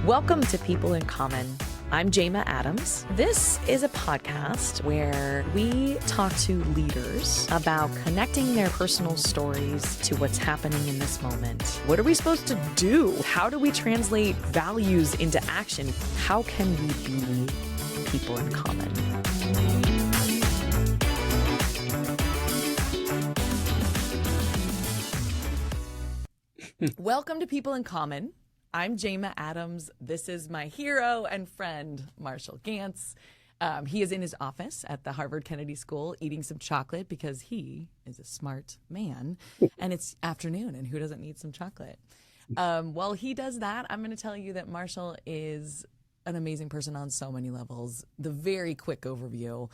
Welcome to People in Common. I'm Jama Adams. This is a podcast where we talk to leaders about connecting their personal stories to what's happening in this moment. What are we supposed to do? How do we translate values into action? How can we be people in common? Welcome to People in Common. I'm Jama Adams. This is my hero and friend, Marshall Ganz. He is in his office at the Harvard Kennedy School eating some chocolate because he is a smart man. And it's afternoon, and who doesn't need some chocolate? While he does that, I'm going to tell you that Marshall is an amazing person on so many levels. The very quick overview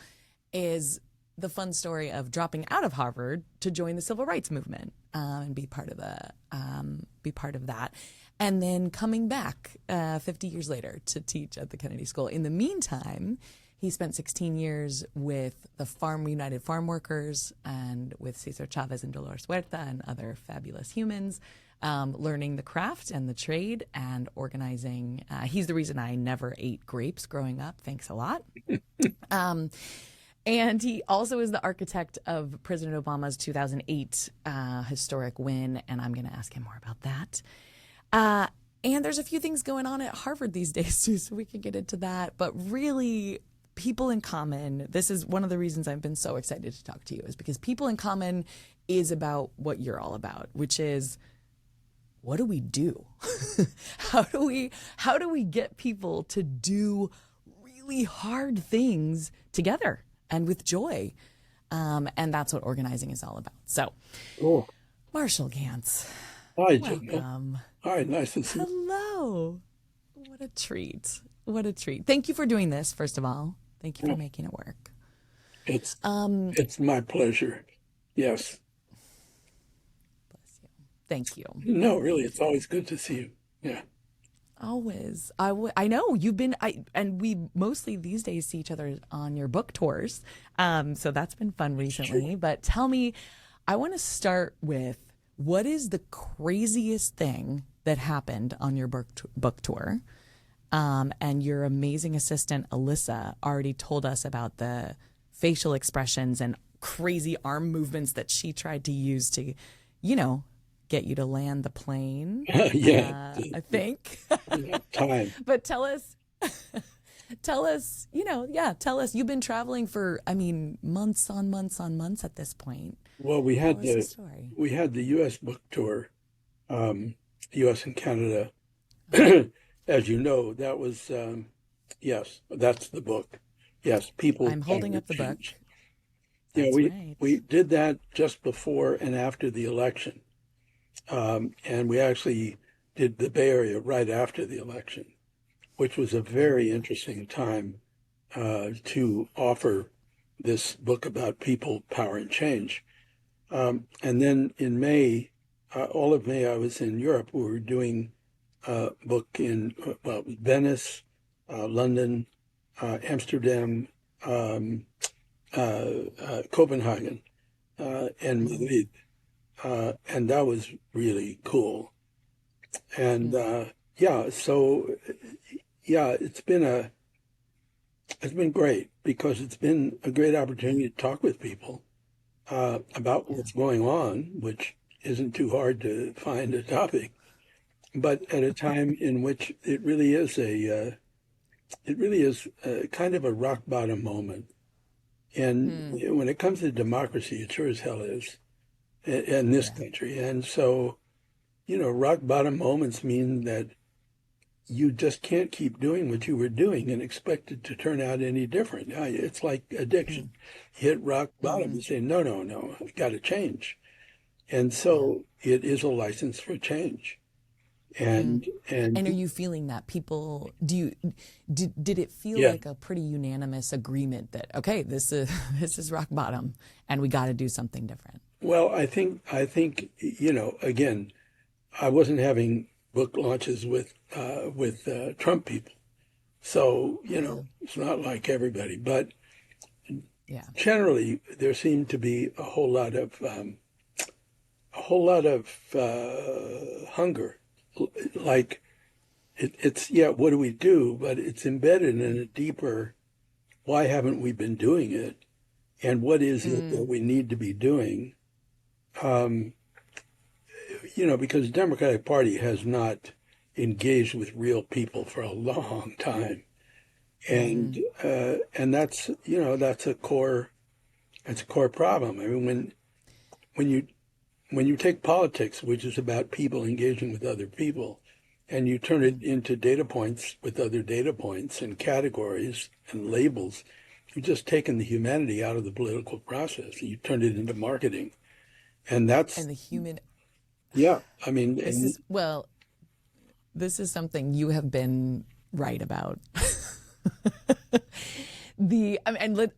is the fun story of dropping out of Harvard to join the civil rights movement and be part of that. And then coming back 50 years later to teach at the Kennedy School. In the meantime, he spent 16 years with the United Farm Workers and with Cesar Chavez and Dolores Huerta and other fabulous humans, learning the craft and the trade and organizing. He's the reason I never ate grapes growing up. Thanks a lot. And he also is the architect of President Obama's 2008 historic win, and I'm going to ask him more about that. And there's a few things going on at Harvard these days, too, so we can get into that. But really, People in Common, this is one of the reasons I've been so excited to talk to you, is because People in Common is about what you're all about, which is, what do we do? How do we get people to do really hard things together and with joy? And that's what organizing is all about. So, Cool. Marshall Ganz. Hi, Welcome. Jim. Hi, nice to see you. Hello. What a treat. What a treat. Thank you for doing this, first of all. Thank you for making it work. It's my pleasure. Yes. Bless you. Thank you. No, really, it's always good to see you. Yeah. Always. I know you've been, and we mostly these days see each other on your book tours. So that's been fun recently. Sure. But tell me, I want to start with, what is the craziest thing that happened on your book tour? And your amazing assistant, Alyssa, already told us about the facial expressions and crazy arm movements that she tried to use to, get you to land the plane. Yeah. I think. Time. But tell us, tell us, you've been traveling for, months on months at this point. Well, we had the U.S. book tour, U.S. and Canada. As you know, that was, yes, that's the book. Yes, People. I'm holding up the book. Yeah, right. we did that just before and after the election. And we actually did the Bay Area right after the election, which was a very interesting time to offer this book about people, power, and change. And then in May, all of May, I was in Europe. We were doing a book in Venice, London, Amsterdam, Copenhagen, and Madrid. And that was really cool. And it's been great because it's been a great opportunity to talk with people about what's going on, which isn't too hard to find a topic, but at a time in which it really is a kind of a rock bottom moment. And when it comes to democracy, it sure as hell is in this country. And so, rock bottom moments mean that you just can't keep doing what you were doing and expect it to turn out any different. It's like addiction. You hit rock bottom and say, no, I've got to change. And so it is a license for change. And are you feeling that people, did it feel like a pretty unanimous agreement that, okay, this is rock bottom and we got to do something different? Well, I think, again, I wasn't having book launches with Trump people. So, it's not like everybody, but generally there seemed to be a whole lot of hunger. Like it's, yeah, what do we do? But it's embedded in a deeper, why haven't we been doing it? And what is it that we need to be doing? Um, because the Democratic Party has not engaged with real people for a long time. And that's, that's a core problem. I mean, when you when you take politics, which is about people engaging with other people, and you turn it into data points with other data points and categories and labels, you've just taken the humanity out of the political process. You turned it into marketing. And that's, And the human, yeah, I mean, this and is, well, this is something you have been right about.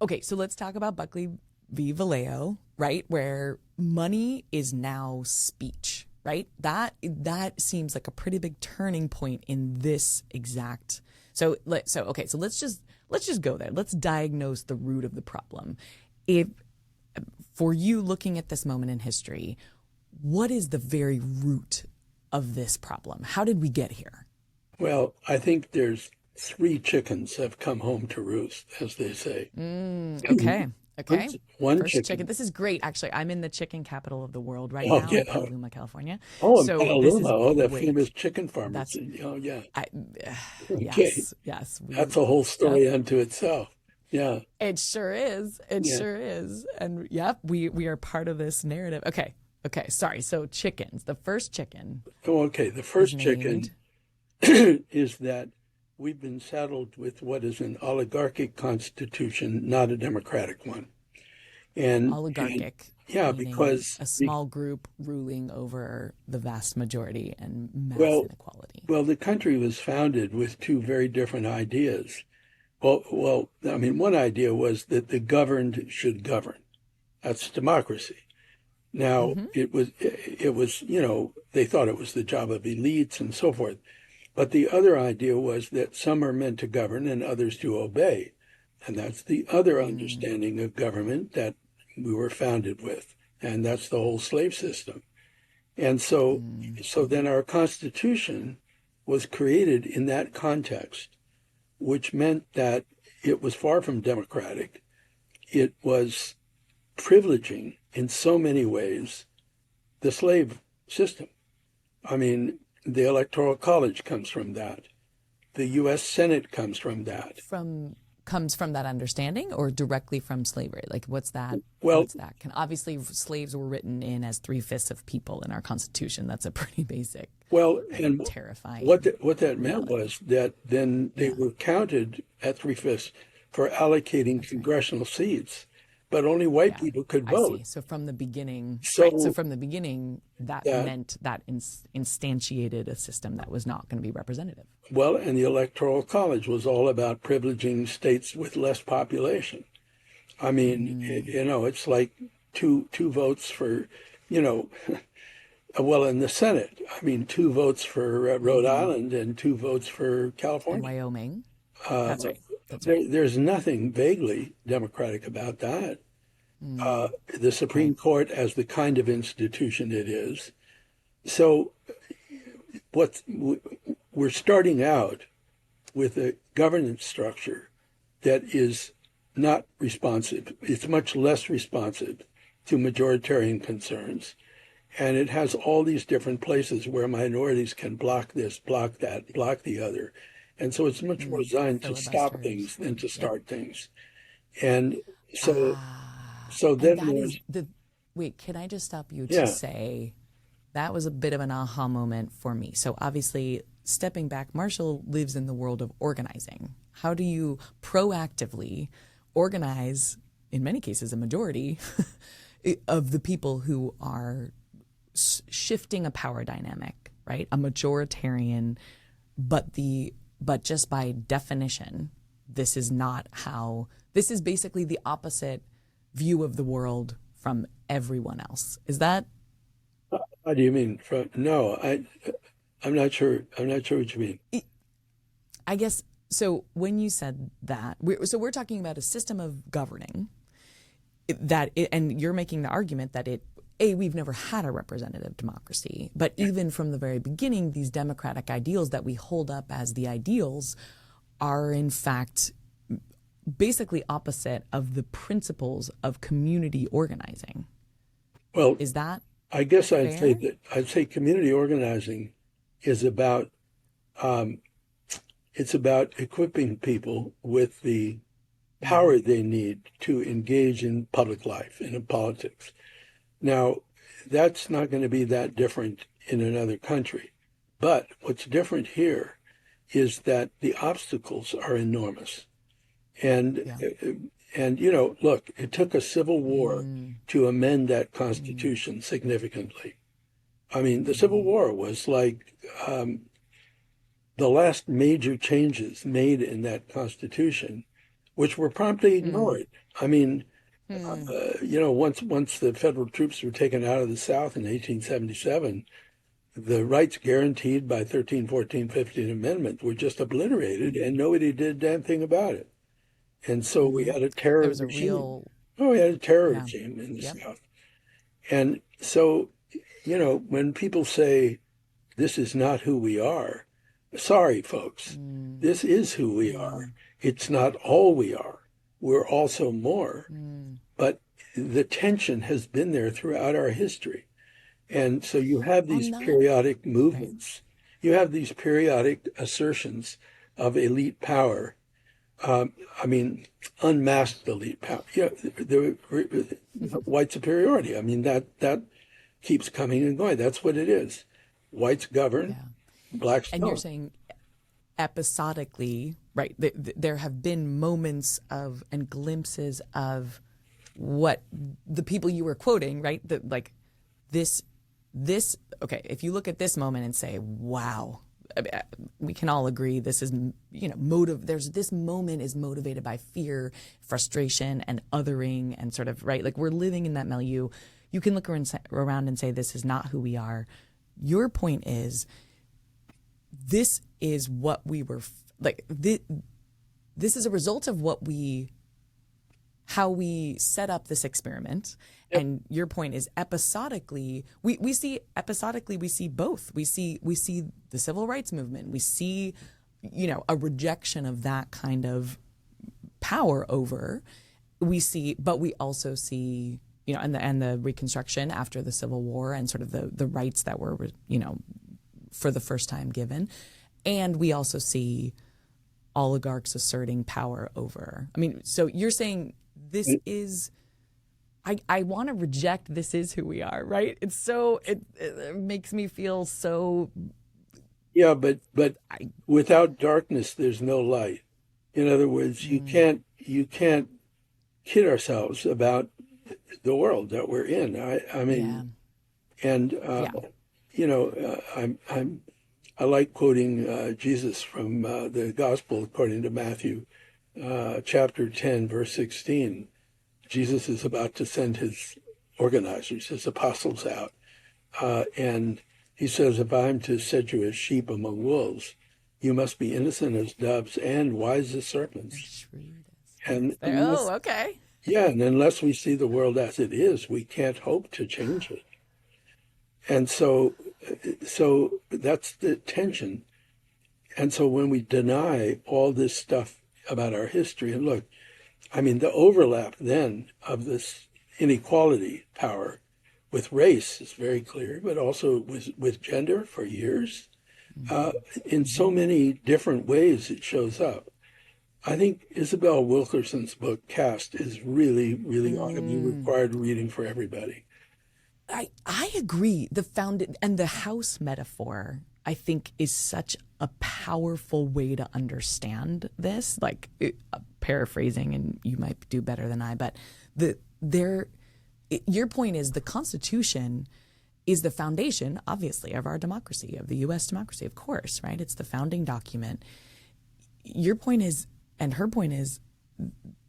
Okay, so let's talk about Buckley v. Vallejo, right? Where money is now speech, right? That seems like a pretty big turning point in this exact. So let's just go there. Let's diagnose the root of the problem. If for you looking at this moment in history, what is the very root of this problem? How did we get here? well, I think there's three chickens have come home to roost, as they say. Okay. Okay. One First chicken. chicken. This is great, actually. I'm in the chicken capital of the world right Oh, now yeah. in Petaluma, California. Oh, in So this is Petaluma. Oh, the great. famous chicken farmers. That's, Oh, yeah. I, Okay. yes. That's a whole story unto itself. Yeah. It sure is. It Yeah. sure is. And yep, we are part of this narrative. Okay. Sorry. So chickens. The first chicken Oh, okay. The is first chicken named is that we've been saddled with what is an oligarchic constitution, not a democratic one. And oligarchic, yeah, meaning because a small group ruling over the vast majority and mass well, inequality. the country was founded with two very different ideas. I mean, one idea was that the governed should govern. That's democracy. Now, it was, they thought it was the job of elites and so forth. But the other idea was that some are meant to govern and others to obey. And that's the other understanding of government that we were founded with. And that's the whole slave system. And so then our Constitution was created in that context, which meant that it was far from democratic. It was privileging in so many ways the slave system. I mean, the Electoral College comes from that. The U.S. Senate comes from that. Comes from that understanding or directly from slavery? Like what's that? Well, What's that? Obviously slaves were written in as 3/5 of people in our Constitution. That's a pretty basic, and terrifying what that meant reality. was that then they Yeah, were counted at 3/5 for allocating that's right. congressional seats, but only white Yeah, people could I vote. see. So from the beginning, right. So So from the beginning, that that, meant that instantiated a system that was not going to be representative. and the Electoral College was all about privileging states with less population. I mean, it's like two votes for, you know, well, in the Senate, I mean, two votes for Rhode Island and two votes for And California. Wyoming. Uh, That's right. That's right. there's nothing vaguely democratic about that. The Okay. Supreme Court as the kind of institution it is. So what we're starting out with a governance structure that is not responsive. It's much less responsive to majoritarian concerns. And it has all these different places where minorities can block this, block that, block the other. And so it's much more designed to stop Filibusters. things than to Yep. start things. And so Ah, so and then that is there's, the. Wait, can I just stop you to yeah, say that was a bit of an aha moment for me? So obviously, stepping back, Marshall lives in the world of organizing. How do you proactively organize, in many cases, a majority of the people who are shifting a power dynamic, right? A majoritarian, but just by definition, this is not how. This is basically the opposite view of the world from everyone else. Is that? how do you mean? No, I'm not sure. I'm not sure what you mean. I guess so. When you said that, we're talking about a system of governing and you're making the argument that we've never had a representative democracy, but even from the very beginning, these democratic ideals that we hold up as the ideals are in fact basically opposite of the principles of community organizing. Well, Is that I guess fair? I'd say community organizing is about it's about equipping people with the power they need to engage in public life and in politics. Now, that's not going to be that different in another country. But what's different here is that the obstacles are enormous. And Yeah. look, it took a civil war Mm, to amend that mm, Constitution significantly. I mean, the Civil mm, War was like the last major changes made in that Constitution, which were promptly mm, ignored. I mean, mm, once the federal troops were taken out of the South in 1877, the rights guaranteed by 13, 14, 15 Amendment were just obliterated, mm, and nobody did a damn thing about it. And so we mm. had a There terror was a regime. real, Oh, we had a terror yeah, regime in the yep. South. And so, when people say this is not who we are, sorry, folks, Mm, this is who we are. mm, It's not all we are. We're also more. mm. But the tension has been there throughout our history. And so you have these On that, periodic right. movements, you have these periodic assertions of elite power. I mean, unmasked elite power. Yeah, white superiority. I mean, that keeps coming and going. That's what it is. Whites govern, Yeah. blacks And you're don't. saying episodically, right? There have been moments of and glimpses of what the people you were quoting, right? That like this, okay, if you look at this moment and say, wow, I mean, we can all agree this is, there's this moment is motivated by fear, frustration, and othering, and sort of, right? Like we're living in that milieu. You can look around and say, this is not who we are. Your point is, this is what we were like. This is a result of how we set up this experiment. Yep. And your point is episodically, we see both. We see the civil rights movement. We see, a rejection of that kind of power over. But we also see, and the Reconstruction after the Civil War and sort of the rights that were, for the first time given. And we also see oligarchs asserting power over. I mean, so you're saying this is, I want to reject this is who we are, right? It's so, it makes me feel so, Yeah, but I, without darkness, there's no light. In other words, mm, you can't kid ourselves about the world that we're in. I yeah, mean, and yeah. I like quoting Jesus from the Gospel according to Matthew, chapter 10, verse 16. Jesus is about to send his organizers, his apostles out, and he says, "If I'm to set you as sheep among wolves, you must be innocent as doves and wise as As serpents." shrewd as And cats. unless, Oh, okay. yeah, and unless we see the world as it is, we can't hope to change it. And so that's the tension. And so when we deny all this stuff about our history, and look, I mean, the overlap then of this inequality power with race is very clear, but also with gender for years. Uh, Mm-hmm. in so Mm-hmm. many different ways it shows up. I think Isabel Wilkerson's book, Caste, is really, really ought to be Mm. required reading for everybody. I agree. The found and the house metaphor, I think, is such a powerful way to understand this. Like paraphrasing, and you might do better than I, but the there, your point is the Constitution is the foundation, obviously, of our democracy, of the U.S. democracy, of course, right? It's the founding document. Your point is, and her point is,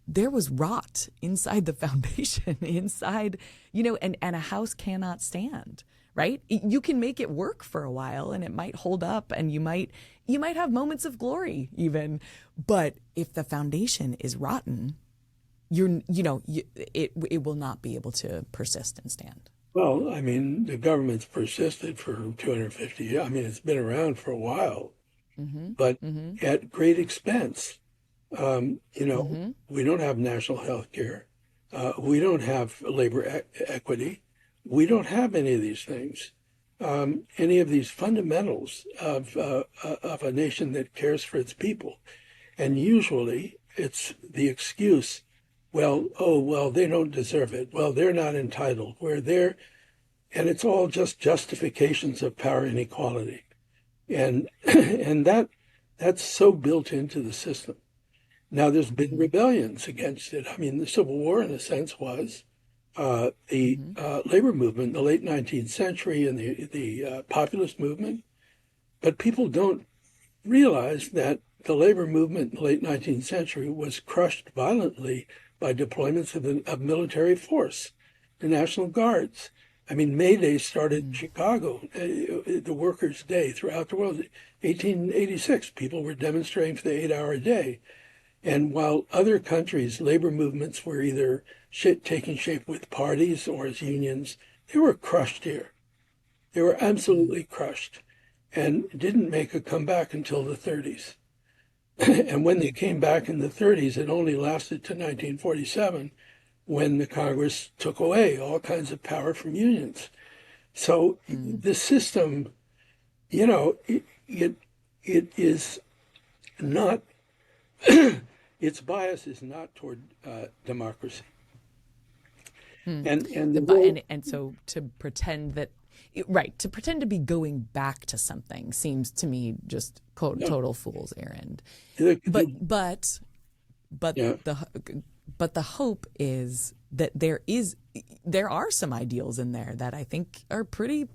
there was rot inside the foundation, inside, and a house cannot stand, right? You can make it work for a while and it might hold up and you might have moments of glory even, but if the foundation is rotten, it will not be able to persist and stand. Well, I mean, the government's persisted for 250 years. I mean, it's been around for a while, Mm-hmm. but Mm-hmm. at great expense. You know, Mm-hmm. we don't have national health care. We don't have labor equity. We don't have any of these things. Any of these fundamentals of a nation that cares for its people. And usually it's the excuse, well, oh, well, they don't deserve it. Well, they're not entitled. We're there. And it's all just justifications of power inequality. And and that's so built into the system. Now, there's been Mm-hmm. rebellions against it. I mean, the Civil War, in a sense, was the Mm-hmm. labor movement in the late 19th century and the populist movement. But people don't realize that the labor movement in the late 19th century was crushed violently by deployments of military force, the National Guards. I mean, May Day started in Chicago, the Workers' Day throughout the world. 1886, people were demonstrating for the 8-hour day. And while other countries' labor movements were either taking shape with parties or as unions, they were crushed here. They were absolutely crushed and didn't make a comeback until the 30s. And when they came back in the 30s, it only lasted to 1947 when the Congress took away all kinds of power from unions. So Mm-hmm. the system, you know, it is not, its bias is not toward democracy. And the role, And so to pretend that, right, to pretend to be going back to something seems to me just no, total fool's errand. the, But the, but but yeah, the hope is that there are some ideals in there that I think are pretty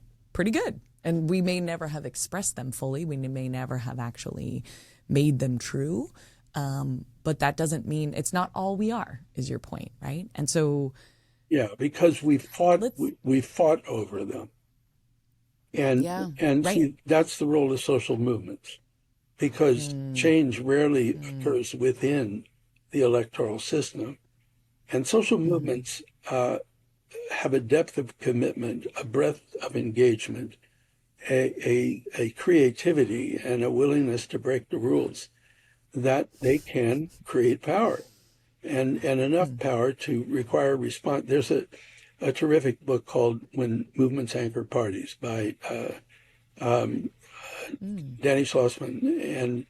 good, and we may never have expressed them fully. We may never have actually made them true. But that doesn't mean it's not all we are, is your point, right? And so yeah, because let's, we fought over them. yeah, And right. see, that's the role of social movements, because Mm, change rarely mm, occurs within the electoral system. And social mm-hmm, movements have a depth of commitment, a breadth of engagement, a creativity, and a willingness to break the rules that they can create power and enough mm, power to require response. There's a terrific book called When Movements Anchor Parties by um, mm. Danny Schlossman, and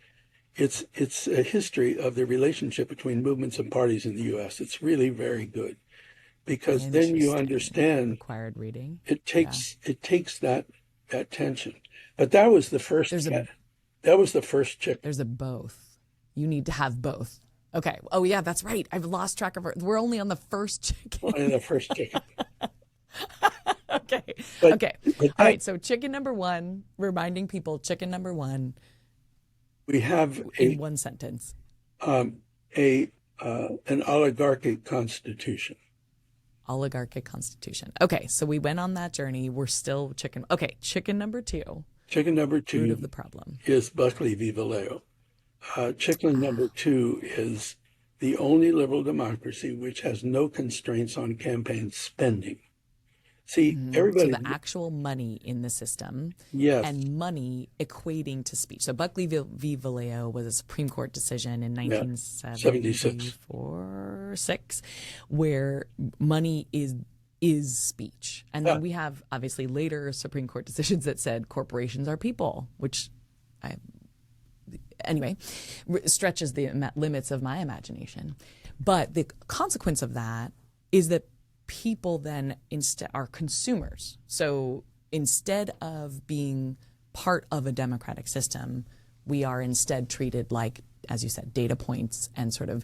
it's a history of the relationship between movements and parties in the U.S. It's really very good because then you Interesting. understand Required reading. it Yeah. takes that tension. But that was the first There's a that was the first chicken. there's a both. You need to have both. Okay. Oh yeah, that's right. I've lost track of we're only on the first chicken. One of the first chicken. Okay. But Okay. but All that right. So chicken number one, reminding people chicken number one we have in one sentence. um, a an oligarchic constitution. Oligarchic constitution. Okay. So we went on that journey. We're still chicken. Okay. Chicken number two, Chicken number root of two the problem. is Buckley v. Vallejo. Chicken number Ah. two is the only liberal democracy which has no constraints on campaign spending. See, So everybody, the actual money in the system yes, and money equating to speech. So Buckley v. Vallejo was a Supreme Court decision in yeah, 76. 1974, 6, where money is speech. And Yeah, then we have obviously later Supreme Court decisions that said corporations are people, which I anyway stretches the limits of my imagination. But the consequence of that is that people then instead are consumers. So instead of being part of a democratic system, we are instead treated like, as you said, data points and sort of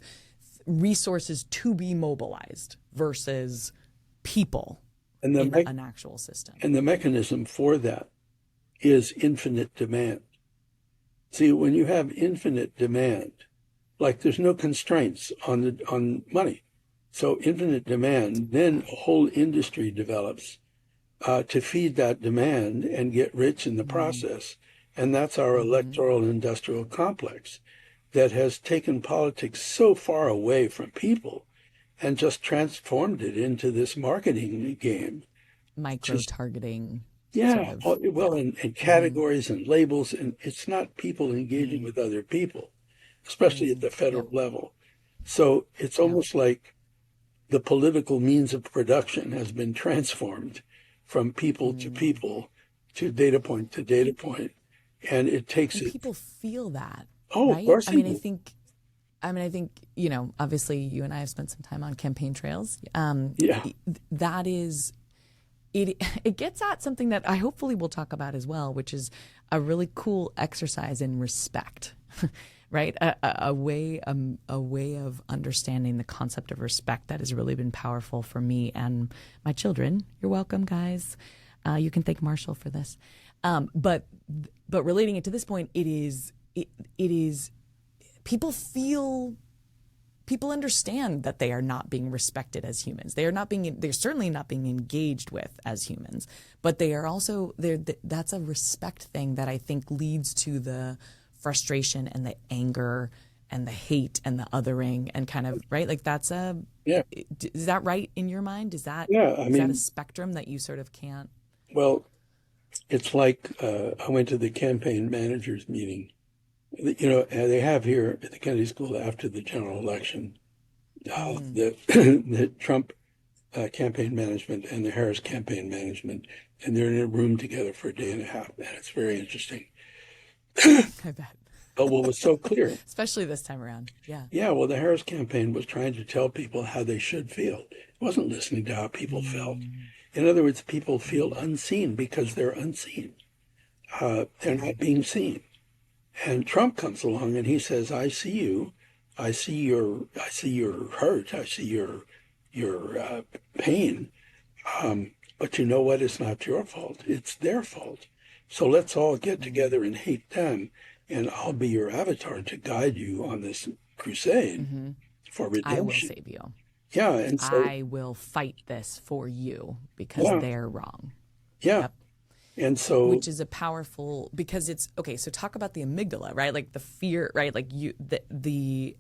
resources to be mobilized versus people and in an actual system. the mechanism for that is infinite demand. See, when you have infinite demand, like there's no constraints on money, so infinite demand, then a whole industry develops to feed that demand and get rich in the Mm-hmm. process. And that's our Mm-hmm. electoral industrial complex that has taken politics so far away from people and just transformed it into this marketing game just, micro-targeting sort yeah, of. well, and categories and labels, and it's not people engaging with other people, especially at the Yep. federal level. So it's Yep. almost like the political means of production has been transformed from people to data point to data point, and it takes And it. people feel that, Oh, of right? course they do. I think, obviously you and I have spent some time on campaign trails. Yeah, That is, it gets at something that I hopefully will talk about as well, which is a really cool exercise in respect, right? A way of understanding the concept of respect that has really been powerful for me and my children. You're welcome, guys. You can thank Marshall for this. But relating it to this point, it is people understand that they are not being respected as humans. They're certainly not being engaged with as humans, but they are also there. That's a respect thing that I think leads to the frustration and the anger and the hate and the othering and kind of, right? Like yeah, is that right in your mind? yeah. I Is that a mean, spectrum that you sort of can't? well, it's like I went to the campaign managers meeting. They have here at the Kennedy School after the general election, the the Trump campaign management and the Harris campaign management, and they're in a room together for a day and a half, and it's very interesting. I bet. But what was so clear, Especially this time around. Yeah. yeah, well, the Harris campaign was trying to tell people how they should feel. It wasn't listening to how people felt. Mm, In other words, people feel mm, unseen because they're unseen. They're yeah. not being seen. And Trump comes along and he says, "I see you. I see your hurt. I see your pain. But you know what? It's not your fault. It's their fault. So let's all get Mm, together and hate them, and I'll be your avatar to guide you on this crusade hmm for I will redemption." save you. Yeah, and so I will fight this for you because yeah, they're wrong. yeah, Yep. and so Which is a powerful, because it's okay. So talk about the amygdala, right? Like the fear, right? Like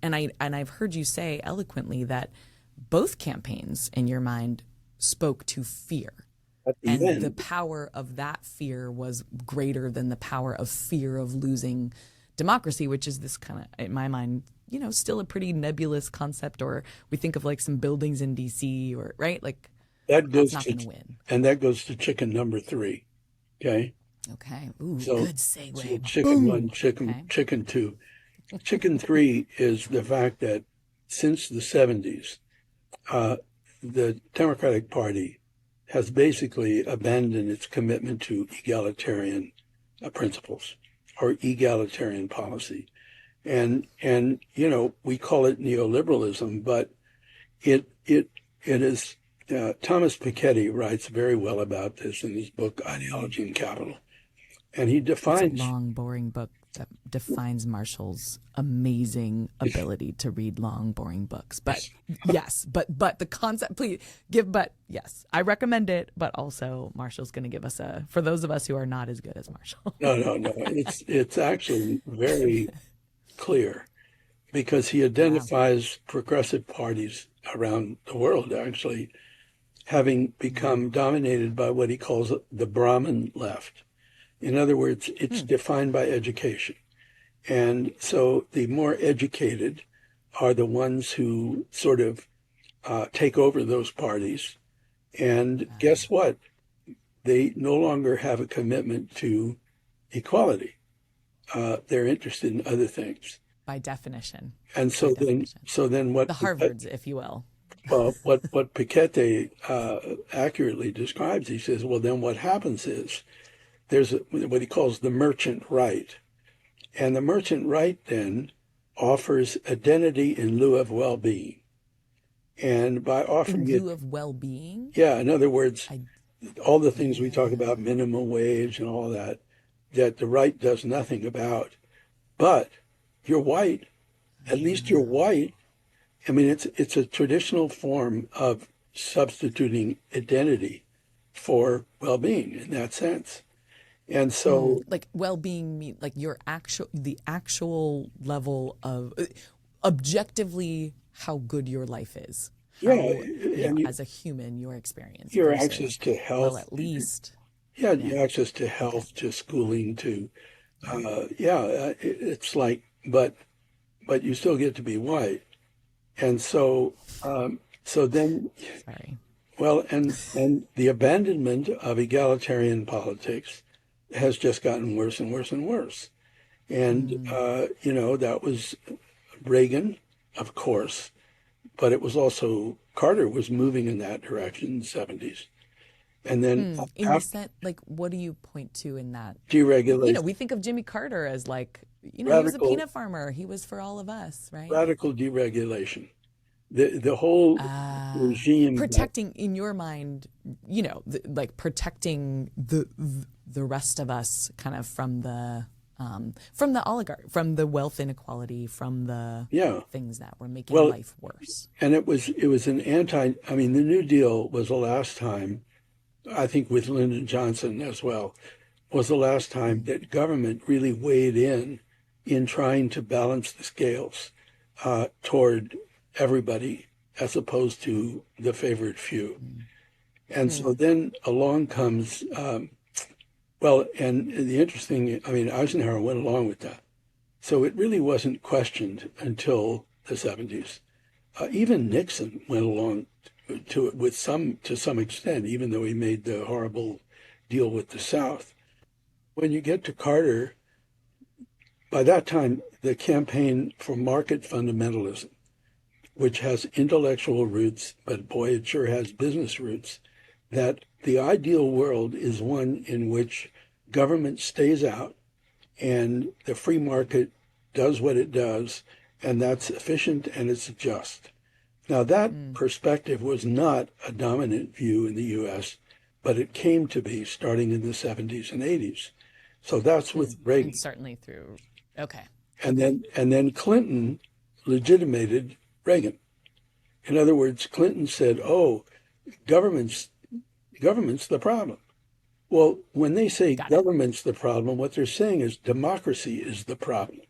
and I've heard you say eloquently that both campaigns in your mind spoke to fear, at the and the end, power of that fear was greater than the power of fear of losing democracy, which is this kind of, in my mind, still a pretty nebulous concept. Or we think of like some buildings in DC, or right, like that that's goes not to, going to win. and that goes to chicken number three. Okay, Okay. Ooh, so good so segue. chicken one, Boom. Okay. chicken two, chicken three is the fact that since the 70s, uh, the Democratic Party has basically abandoned its commitment to egalitarian principles or egalitarian policy. And we call it neoliberalism, but it is. Thomas Piketty writes very well about this in his book Mm. Ideology and Capital, and he It's a defines. long, boring book that defines Marshall's amazing ability to read long, boring books. But yes, but the concept, please but yes, I recommend it. But also, Marshall's going to give us for those of us who are not as good as Marshall. No, no, no. It's actually very clear because he Yeah. identifies progressive parties around the world actually having Mm. become dominated by what he calls the Brahmin left. In other words, it's Hmm. defined by education. And so the more educated are the ones who sort of take over those parties. And guess what? They no longer have a commitment to equality. They're interested in other things. By definition. And By so then, definition. so then what The Harvards, if you will. what Piketty accurately describes, he says, well, then what happens is there's what he calls the merchant right. And the merchant right then offers identity in lieu of well-being. And by In offering it, lieu of well-being, yeah, in other words, I all the things we talk about, yeah. minimum wage and all that, that the right does nothing about. But you're white, at least you're white. I mean, it's a traditional form of substituting identity for well-being in that sense. And so, Like well-being mean like the actual level of objectively how good your life is. Yeah, how, and as a human, your experience your access versus, to well, health, at least, yeah, yeah. your access to Okay. health, to schooling, to Right. it's like, but you still get to be white, and so then, Sorry. well, and the abandonment of egalitarian politics has just gotten worse and worse and worse. And Mm, that was Reagan, of course, but it was also Carter was moving in that direction in the 70s. And then In the after sense, like, what do you point to in that? We deregulation, think of Jimmy Carter as like, he was a radical peanut farmer. He was for all of us, right? radical deregulation. The whole Uh, regime that, Protecting, in your mind, like protecting the rest of us kind of from the oligarch, from the wealth inequality, from the yeah. things that were making Well, life worse. and it was an I mean, the New Deal was the last time, I think with Lyndon Johnson as well, was the last time Mm, that government really weighed in trying to balance the scales toward everybody as opposed to the favored few. mm, And so mm, then along comes, well, and the interesting, I mean, Eisenhower went along with that. So it really wasn't questioned until the 70s. Even Nixon went along to it to some extent, even though he made the horrible deal with the South. When you get to Carter, by that time, the campaign for market fundamentalism, which has intellectual roots, but boy, it sure has business roots, that the ideal world is one in which government stays out and the free market does what it does, and that's efficient and it's just. Now, that mm. perspective was not a dominant view in the US, but it came to be starting in the 70s and 80s. So that's with And Reagan. certainly through, okay, And okay. then Clinton legitimated Reagan. In other words, Clinton said, "Oh, government's government's the problem." Well, when they say Got it. government's the problem, what they're saying is democracy is the problem.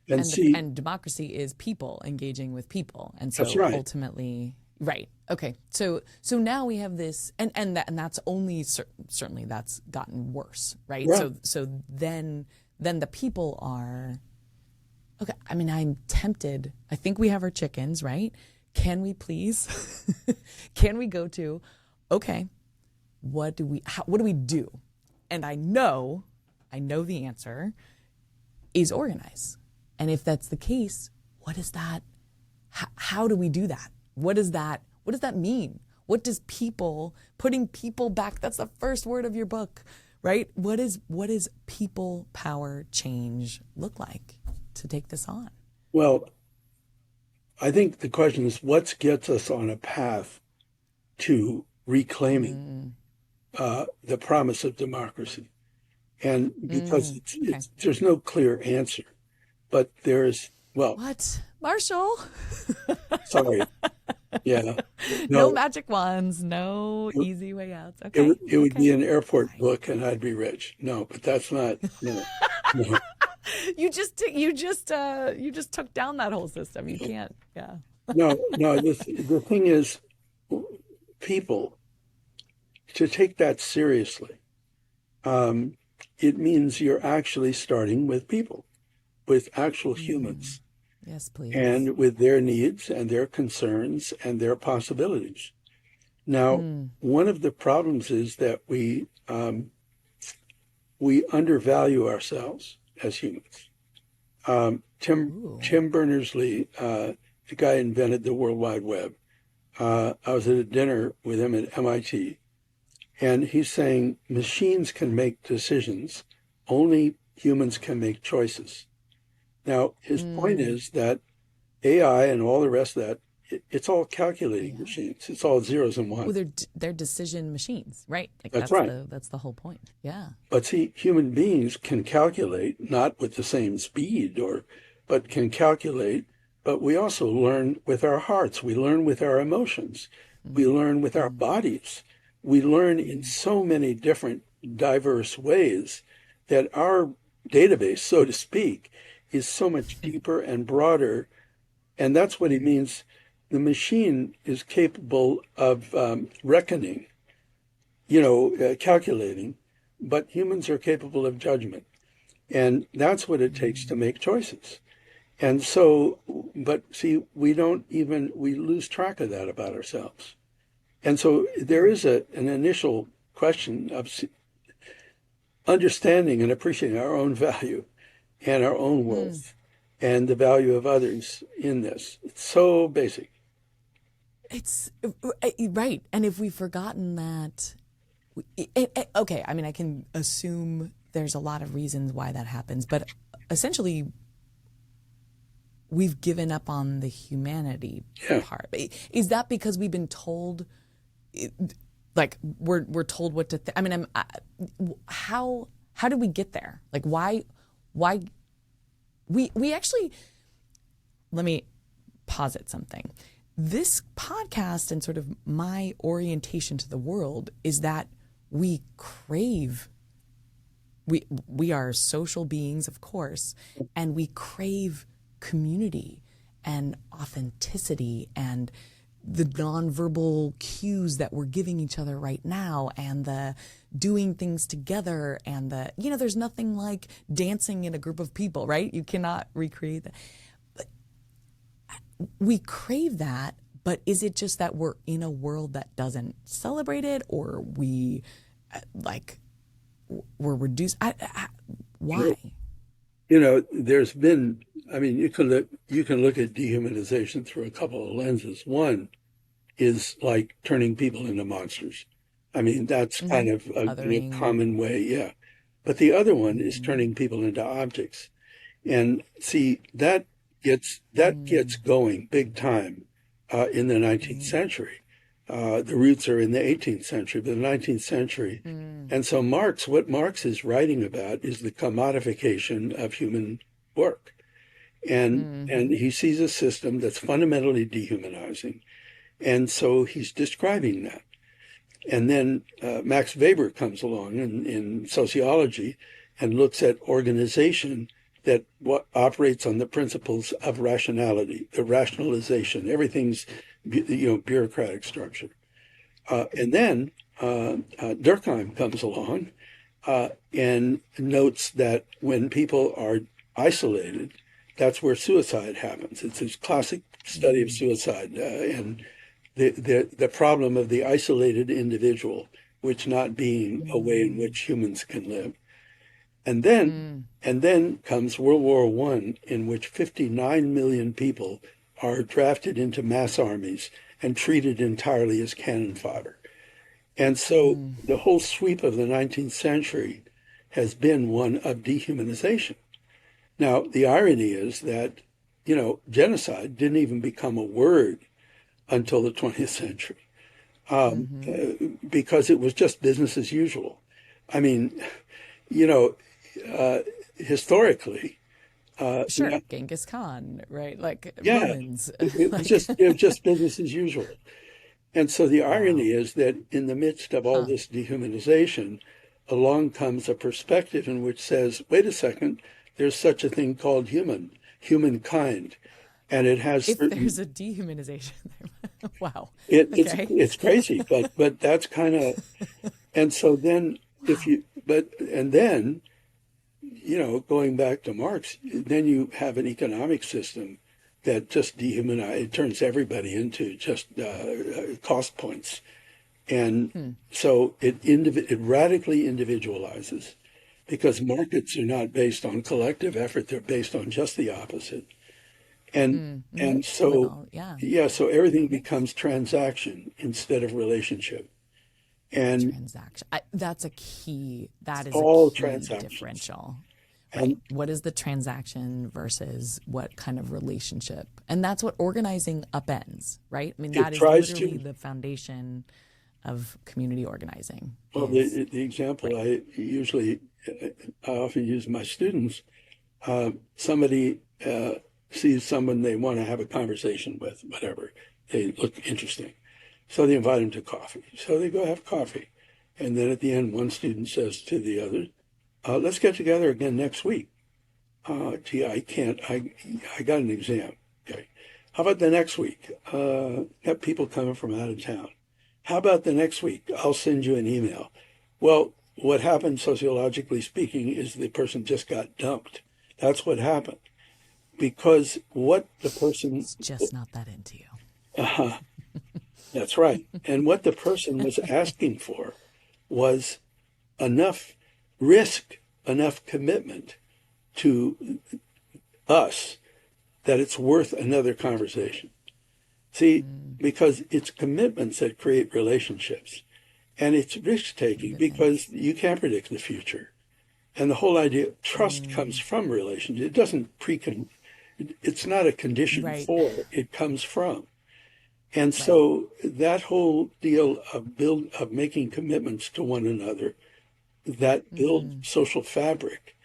And And see, and democracy is people engaging with people. And that's so right. ultimately, right. Okay. So now we have this, and that's only certainly that's gotten worse, right? Yeah. So then the people are okay. I mean, I'm tempted. I think we have our chickens, right? Can we please? Can we go to? Okay, what do we do? And I know the answer is organize. And if that's the case, what is that? How do we do that? What does that mean? What does putting people back? That's the first word of your book, right? What is people power change look like to take this on? Well, I think the question is what gets us on a path to reclaiming Mm, the promise of democracy. And because okay. there's no clear answer, but there's, well, What? Marshall? sorry, yeah, No no, magic wands, no easy way outs. it Okay. would it would be Okay. an airport Fine. book and I'd be rich. No, but that's not, no, no, You just took down that whole system. You can't. Yeah. no. The thing is, people, to take that seriously, um, it means you're actually starting with people, with actual Mm. humans, Yes, please. and with their needs and their concerns and their possibilities. Now, Mm. one of the problems is that we undervalue ourselves as humans. Ooh. Tim Berners-Lee, the guy who invented the World Wide Web, I was at a dinner with him at MIT, and he's saying machines can make decisions, only humans can make choices. Now, his point Mm. is that AI and all the rest of that, it's all calculating AI. machines. It's all zeros and Well, ones. they're decision machines, right? Like That's right. that's the whole point. Yeah. But see, human beings can calculate, not with the same speed but can calculate, but we also learn with our hearts. We learn with our emotions. We Mm. learn with our Mm. bodies. We learn in Mm. so many different diverse ways that our database, so to speak, is so much deeper and broader. And that's what he means. the machine is capable of reckoning, calculating, but humans are capable of judgment. And that's what it takes to make choices. And so, but see, we lose track of that about ourselves. And so there is an initial question of understanding and appreciating our own value and our own Mm. worth and the value of others in this. It's so basic. It's right. And if we've forgotten that, okay, I mean, I can assume there's a lot of reasons why that happens, but essentially, we've given up on the humanity Yeah. part. Is that because we've been told, like we're told what to think? I mean, how did we get there? Like why we actually, let me posit something. This podcast and sort of my orientation to the world is that we crave, we are social beings, of course, and we crave community and authenticity and the nonverbal cues that we're giving each other right now and the doing things together and there's nothing like dancing in a group of people, right? You cannot recreate that. But we crave that, but is it just that we're in a world that doesn't celebrate it, or we're reduced? Why? There's been, I mean, you can look at dehumanization through a couple of lenses. One is like turning people into monsters. I mean, that's kind of a Othering. common way, yeah. But the other one is Mm-hmm. turning people into objects. And see, that gets going big time in the 19th century. The roots are in the 18th century, but the 19th century. Mm-hmm. And so what Marx is writing about is the commodification of human work. And Mm-hmm. he sees a system that's fundamentally dehumanizing. And so he's describing that. And then Max Weber comes along in sociology and looks at organization that what operates on the principles of rationality, the rationalization. Everything's bureaucratic structure. And then Durkheim comes along and notes that when people are isolated, that's where suicide happens. It's his classic study of suicide and the problem of the isolated individual, which not being a way in Mm-hmm. which humans can live. And then Mm-hmm. and then comes World War I, in which 59 million people are drafted into mass armies and treated entirely as cannon fodder. And so the whole sweep of the 19th century has been one of dehumanization. Now, the irony is that, genocide didn't even become a word until the 20th century Mm-hmm. because it was just business as usual. I mean, you know, historically, Sure, Genghis Khan, right? Like yeah, Romans, it was like, just business as usual. And so the irony wow, is that in the midst of all huh? this dehumanization, along comes a perspective in which says, wait a second, there's such a thing called humankind, and it has If certain. there's a dehumanization there, wow, It, it's okay, it's crazy, but that's kind of. And so then if wow, you but and then going back to Marx, then you have an economic system that just dehumanizes. It turns everybody into just cost points. And hmm. so it radically individualizes because markets are not based on collective effort, they're based on just the opposite. And Mm-hmm. and With so all, yeah, yeah, so everything economics. becomes transaction instead of relationship. And Transaction. That's a key. it's That is a all key transactions. differential, right? And What is the transaction versus what kind of relationship? And that's what organizing upends, right? I mean, it that is tries literally to, the foundation of community organizing well, is, the example right. I often use my students, somebody sees someone they want to have a conversation with, whatever, they look interesting. So they invite them to coffee. So they go have coffee. And then at the end, one student says to the other, let's get together again next week. Gee, I can't, I got an exam. Okay. How about the next week? Got people coming from out of town. How about the next week? I'll send you an email. Well, what happened sociologically speaking is the person just got dumped. That's what happened because what the person, It's just not that into you. uh, that's right. And what the person was asking for was enough risk, enough commitment to us that it's worth another conversation. See, because it's commitments that create relationships. And it's risk taking because Commitments. you can't predict the future. And the whole idea of trust comes from relationship. It doesn't it's not a condition Right. for, it comes from. And Right. so that whole deal of making commitments to one another that build social fabric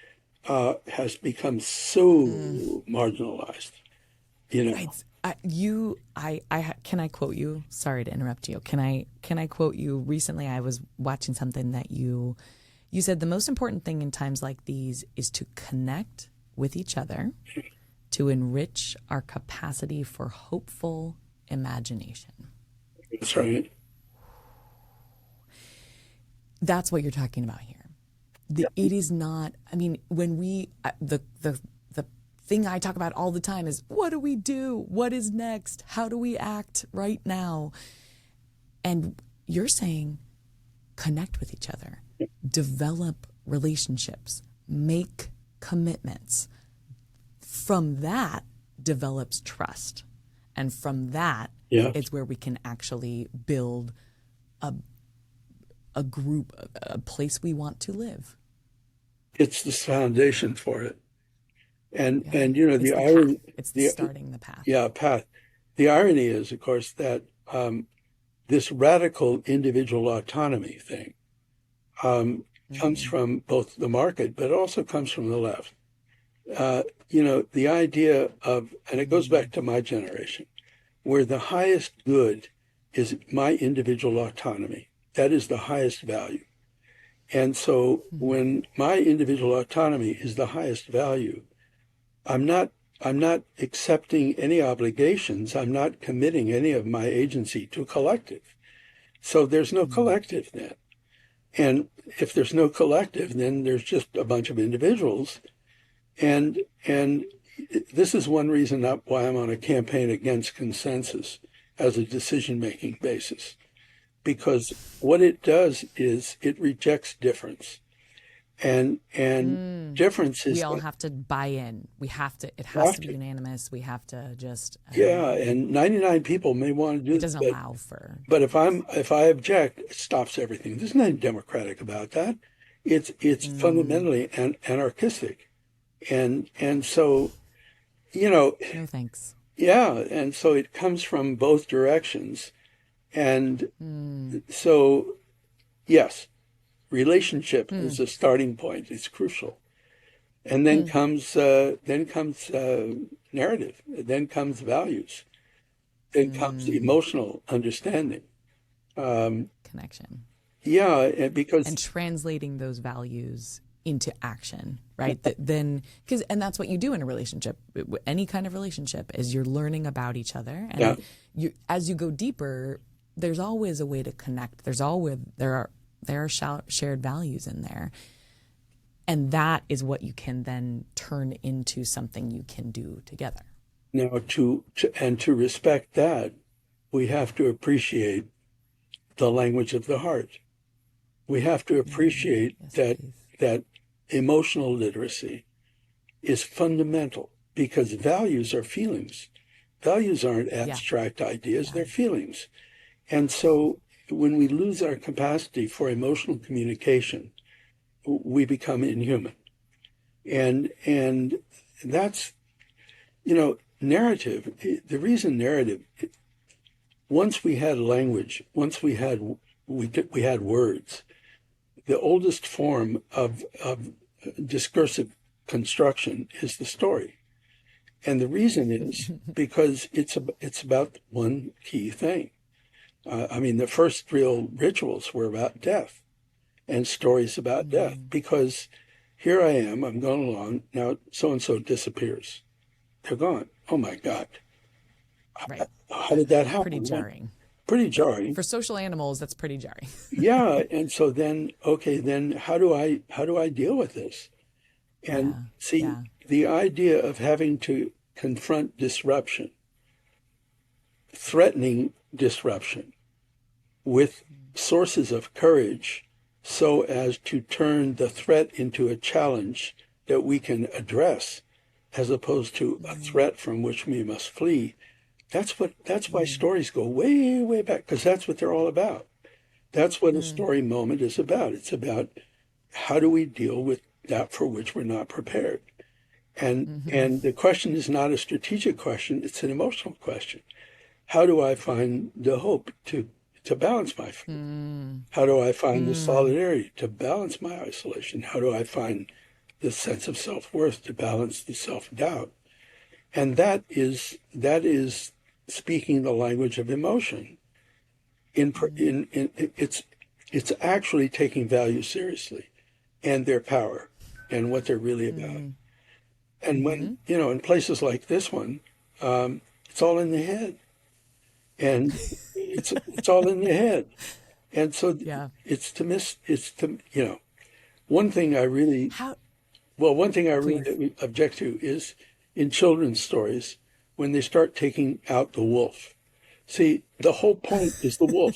has become so marginalized, you know. Can I quote you? Sorry to interrupt you. Can I quote you? Recently, I was watching something that you said the most important thing in times like these is to connect with each other, to enrich our capacity for hopeful imagination. That's right. That's what you're talking about here. It is not. I mean, when we the thing I talk about all the time is what do we do? What is next? How do we act right now? And you're saying connect with each other, develop relationships, make commitments. From that develops trust. And from that Yeah. is where we can actually build a group, a place we want to live. It's the foundation for it. Yeah. And you know, It's the the path. irony, It's the the starting the path. yeah, path. The irony is, of course, that this radical individual autonomy thing comes from both the market, but it also comes from the left. You know, the idea of, and it goes back to my generation, where the highest good is my individual autonomy. That is the highest value. And so when my individual autonomy is the highest value, I'm not I'm not accepting any obligations. I'm not committing any of my agency to a collective. So there's no collective then. And if there's no collective, then there's just a bunch of individuals. And this is one reason why I'm on a campaign against consensus as a decision-making basis, because what it does is it rejects difference, and difference We is all have to buy in. It has to be after. unanimous. We have to just, Yeah, and 99 people may want to do it this, doesn't but allow for but difference. if I object, it stops everything. There's nothing democratic about that. It's fundamentally anarchistic, and so you know, No thanks. yeah, and so it comes from both directions, and so yes, relationship is a starting point. It's crucial, and then comes narrative, then comes values, then comes emotional understanding. Um, Connection. yeah, because And translating those values into action, right? And that's what you do in a relationship. Any kind of relationship is you're learning about each other, yeah, and as you go deeper, there's always a way to connect. There are shared values in there, and that is what you can then turn into something you can do together. now to respect that, we have to appreciate the language of the heart. We have to appreciate Yes, that please. that emotional literacy is fundamental because values are feelings. Values aren't Yeah, abstract ideas, yeah. they're feelings. And so when we lose our capacity for emotional communication, we become inhuman. And that's, you know, narrative, the reason narrative, once we had language, once we had words, the oldest form of discursive construction is the story. And the reason is because it's about one key thing. I mean, the first real rituals were about death and stories about death because here I am, I'm going along, now so and so disappears. They're gone. Oh my God. Right. How did that Pretty happen? Well, jarring. pretty jarring. For social animals, that's pretty jarring. Yeah, and so then, okay, then how do I deal with this? And Yeah. see, Yeah. the idea of having to confront disruption, threatening disruption with sources of courage so as to turn the threat into a challenge that we can address as opposed to a threat from which we must flee. That's why stories go way, way back, because that's what they're all about. That's what a story moment is about. It's about how do we deal with that for which we're not prepared. And the question is not a strategic question, it's an emotional question. How do I find the hope to balance my fear? How do I find the solidarity to balance my isolation? How do I find the sense of self-worth to balance the self-doubt? And that is speaking the language of emotion. In it's actually taking values seriously and their power and what they're really about. And when in places like this one, it's all in the head, and it's all in the head. And so Yeah. it's to one thing I really How, one thing I please. really object to is in children's stories when they start taking out the wolf. See, the whole point is the wolf.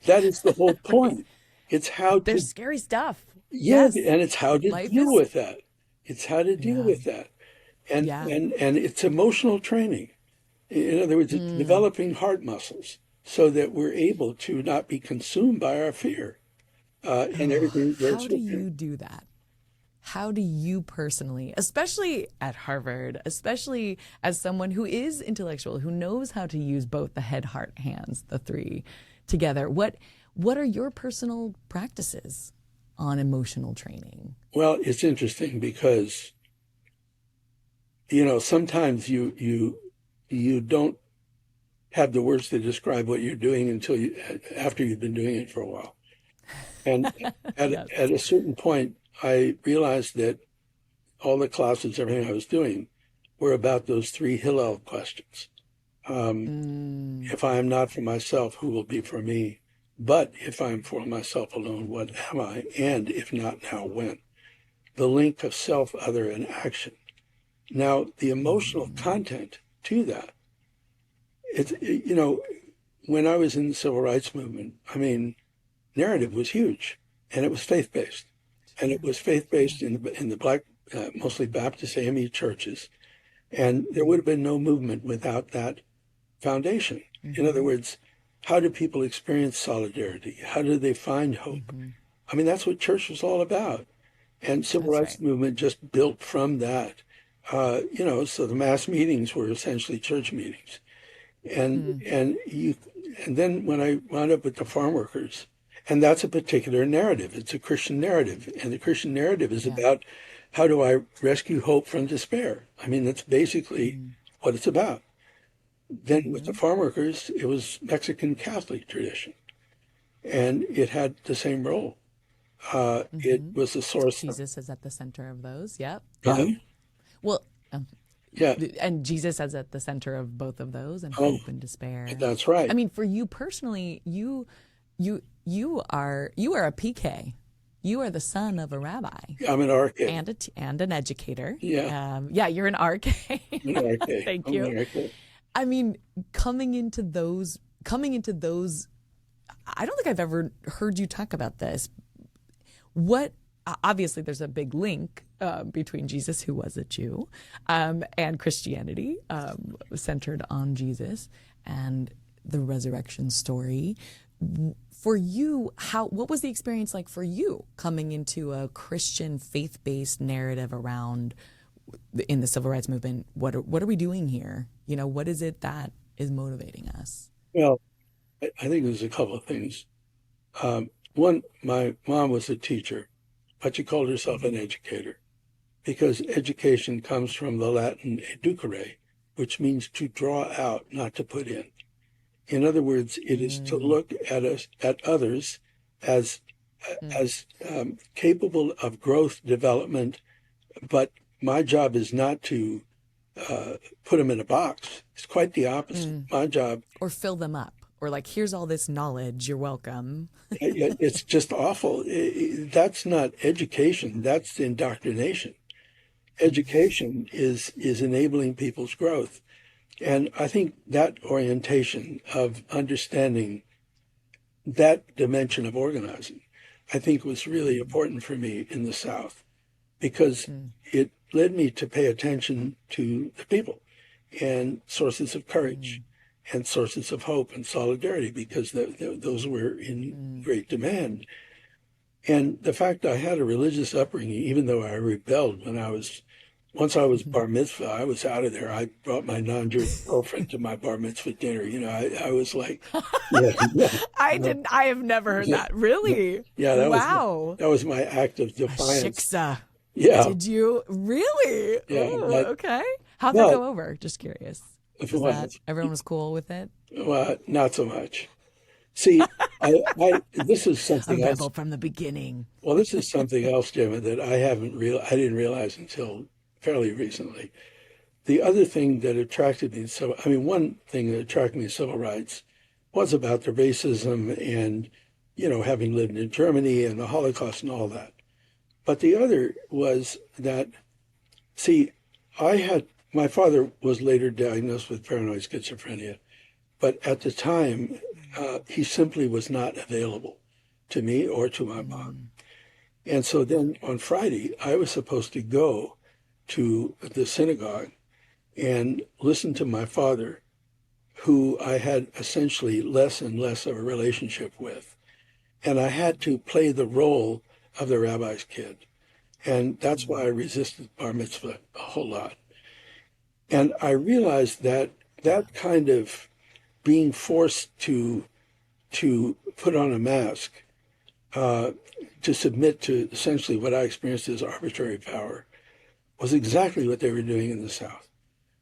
That is the whole Right. point. It's how There's to, scary stuff. yeah, Yes. and it's how to Life deal is, with that. It's how to deal yeah. with that. And Yeah. and and it's emotional training. In other words, it's developing heart muscles so that we're able to not be consumed by our fear and Oh, everything that how goes do with it. you do that? How do you personally, especially at Harvard, especially as someone who is intellectual, who knows how to use both the head, heart, hands, the three together, what are your personal practices on emotional training? Well, it's interesting because sometimes you don't have the words to describe what you're doing until after you've been doing it for a while. And at Yes. a certain point, I realized that all the classes, everything I was doing, were about those three Hillel questions. Um, Mm, if I am not for myself, who will be for me? But if I am for myself alone, what am I? And if not now, when? The link of self, other, and action. Now, the emotional content to that, it's when I was in the civil rights movement, I mean, narrative was huge, and it was faith-based. And it was yeah. faith-based in the black, mostly Baptist AME churches. And there would have been no movement without that foundation. In other words, how do people experience solidarity? How do they find hope? I mean, that's what church was all about. And civil That's rights right. movement just built from that. So the mass meetings were essentially church meetings. And then when I wound up with the farm workers, and that's a particular narrative. It's a Christian narrative, and the Christian narrative is Yeah. about how do I rescue hope from despair. I mean, that's basically what it's about. Then with the farm workers, it was Mexican Catholic tradition, and it had the same role. It was the source of, Jesus is at the center of those. Yep. Yep. uh, Well, um, yeah, and Jesus is at the center of both of those, and oh, hope and despair. that's I right. mean, for you personally, you are a PK. You are the son of a rabbi I'm an RK. and an educator. Yeah, Yeah, you're an RK. I'm an RK. Thank I'm you. an RK. I mean, coming into those, I don't think I've ever heard you talk about this. What Obviously there's a big link between Jesus, who was a Jew, and Christianity, centered on Jesus and the resurrection story. For you, what was the experience like for you coming into a Christian faith-based narrative around in the civil rights movement? What are we doing here? What is it that is motivating us? Well, I think there's a couple of things. One, my mom was a teacher, but she called herself an educator because education comes from the Latin educare, which means to draw out, not to put in. In other words, it is to look at us, at others, as capable of growth development. But my job is not to put them in a box. It's quite the opposite. My job, Or fill them up. Or like, here's all this knowledge. You're welcome. it's just awful. That's not education. That's indoctrination. Education is enabling people's growth. And I think that orientation of understanding that dimension of organizing, I think was really important for me in the South because it led me to pay attention to the people and sources of courage and sources of hope and solidarity because those were in great demand. And the fact I had a religious upbringing, even though I rebelled once I was bar mitzvah, I was out of there. I brought my non-Jewish girlfriend to my bar mitzvah dinner. I was like, yeah, yeah, I have never heard that. Really? yeah, Wow. that was my act of defiance. Shiksa. Yeah, Did you really? yeah, Oh, but, okay. How'd that but go over? Just curious. Was that everyone was cool with it? well, not so much. See, this is A something else. rebel from the beginning. Well, this is something else, Gemma, that I didn't realize until fairly recently. The other thing that attracted me, one thing that attracted me to civil rights was about the racism and, having lived in Germany and the Holocaust and all that. But the other was that, see, my father was later diagnosed with paranoid schizophrenia, but at the time, he simply was not available to me or to my mom. And so then on Friday, I was supposed to go to the synagogue and listen to my father, who I had essentially less and less of a relationship with. And I had to play the role of the rabbi's kid. And that's why I resisted bar mitzvah a whole lot. And I realized that that kind of being forced to put on a mask, to submit to essentially what I experienced as arbitrary power, was exactly what they were doing in the South.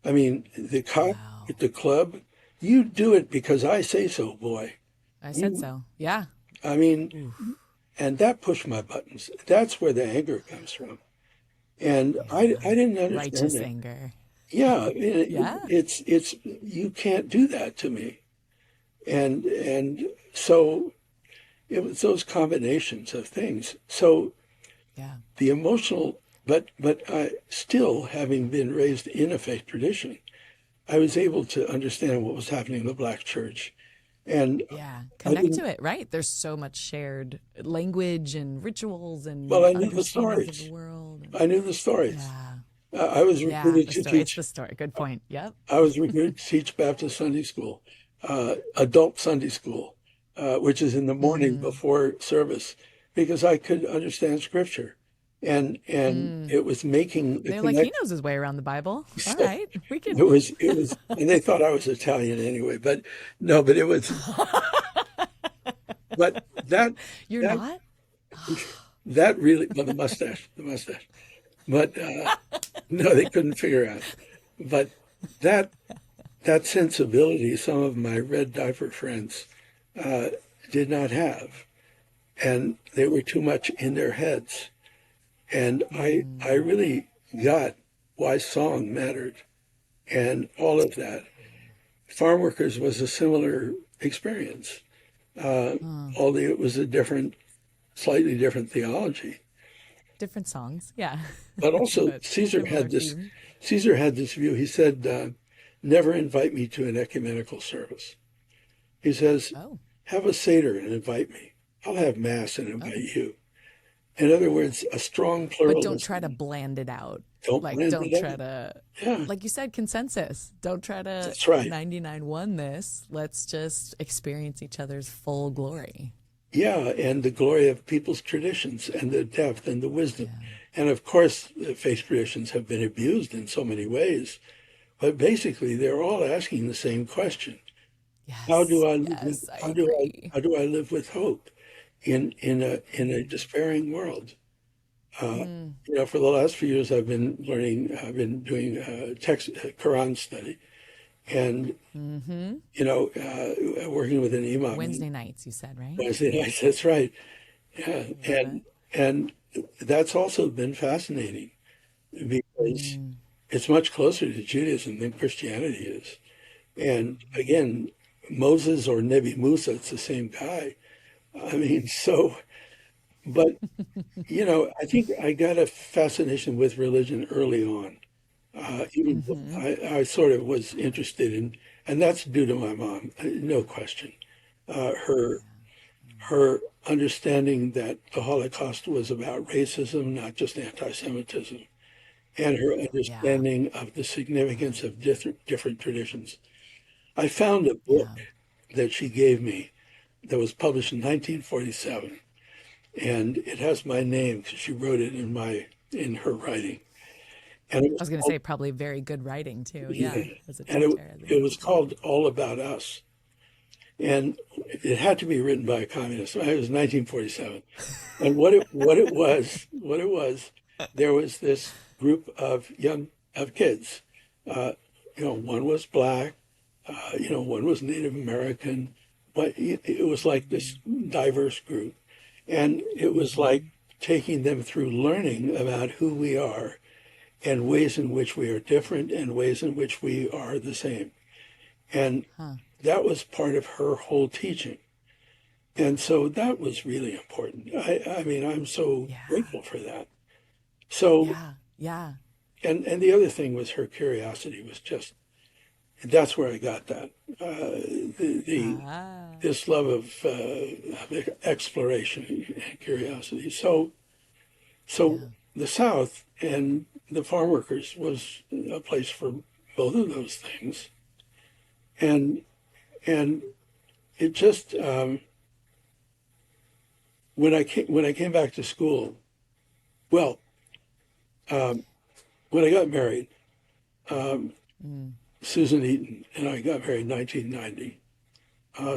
I mean, the cop at the club, you do it because I say so, boy. I said so. Yeah. I mean, and that pushed my buttons. That's where the anger comes from. And I didn't understand Righteous it. anger. Yeah, Yeah. it's you can't do that to me. And so it was those combinations of things. So Yeah. the emotional, but I still, having been raised in a faith tradition, I was able to understand what was happening in the Black church. And Yeah. I Connect didn't, to it, right? There's so much shared language and rituals well, and I knew the understandings of stories. the world. I knew the stories. Yeah. I was Yeah. recruited The to story. It's teach. the story. Good point. Yep. I was recruited to teach Baptist Sunday school, adult Sunday school, which is in the morning before service, because I could understand Scripture, and it was making the They're like, he connection. knows his way around the Bible. All So right. We can. it was, and they thought I was Italian anyway, but no, but it was, but You're that not? that really, well, the mustache, but no, they couldn't figure out, but that that sensibility some of my red diaper friends uh, did not have, and they were too much in their heads. And I really got why song mattered and all of that. Farm Workers was a similar experience, although it was a slightly different theology. Different songs. Yeah. But also, But similar theme. Caesar had this view. He said, "Never invite me to an ecumenical service." He says, Oh. "Have a Seder and invite me. I'll have Mass and Oh. invite you." In other words, a strong But don't try to pluralism. blend it out. Don't Like, blend don't it try out. to, Yeah, like you said, consensus. Don't try to that's right. 99 this. Let's just experience each other's full glory. Yeah, and the glory of people's traditions and the depth and the wisdom. And of course, the faith traditions have been abused in so many ways. But basically, they're all asking the same question: How do Yes. I live with Yes. I agree. how do I live with hope in a despairing world? For the last few years, I've been doing text Quran study, and working with an imam on Wednesday nights, you said, right? Wednesday nights. That's right. Yeah, Love it. and that's also been fascinating because it's much closer to Judaism than Christianity is. And again, Moses or Nebi Musa, it's the same guy. I mean, so, but I think I got a fascination with religion early on. Even Hmm. I sort of was interested in, and that's due to my mom, no question. Her her understanding that the Holocaust was about racism, not just anti-Semitism, and her Yeah. understanding of the significance of different traditions. I found a book Yeah. that she gave me that was published in 1947, and it has my name because she wrote it in her writing, and it I was was going to called say probably very good writing too. yeah, Yeah. As a and it teacher, as an it English was teacher. called All About Us, and it had to be written by a communist. It was 1947, and what it was, there was this group of kids. Uh, one was black, one was Native American, but it was like this diverse group. And it was like Hmm. taking them through learning about who we are and ways in which we are different and ways in which we are the same. And Huh. that was part of her whole teaching. And so that was really important. I mean, I'm so Yeah. grateful for that. So, Yeah. Yeah. and the other thing was her curiosity was just, that's where I got that. The Ah. this love of exploration and curiosity. So Yeah. the South and the farm workers was a place for both of those things, and and it just when I came back to school, well, um, when I got married, um, Mm. Susan Eaton and I got married in 1990.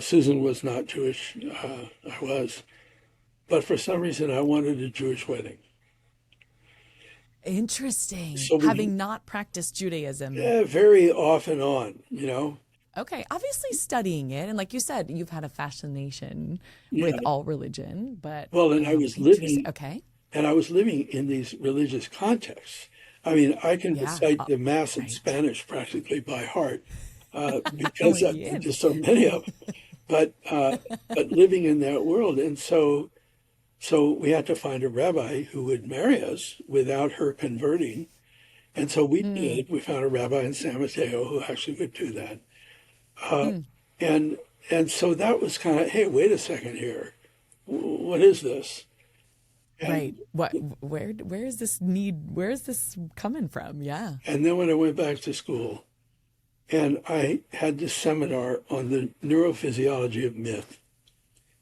Susan was not Jewish, I was, but for some reason I wanted a Jewish wedding. Interesting. So we Having not practiced Judaism. very off and on. Okay. Obviously studying it. And like you said, you've had a fascination with Yeah. all religion, but Well, and I was interesting. living Okay. and I was living in these religious contexts. I mean, I can Yeah. recite the Mass in Right. Spanish practically by heart because Muy I've been to bien. so many of them. But living in that world, and so we had to find a rabbi who would marry us without her converting, and so we Mm. did. We found a rabbi in San Mateo who actually would do that, uh, Mm. and and so that was kind of, hey, wait a second here, what is this? Right. And What, where is this need? Where is this coming from? Yeah. and then when I went back to school, and I had this seminar on the neurophysiology of myth,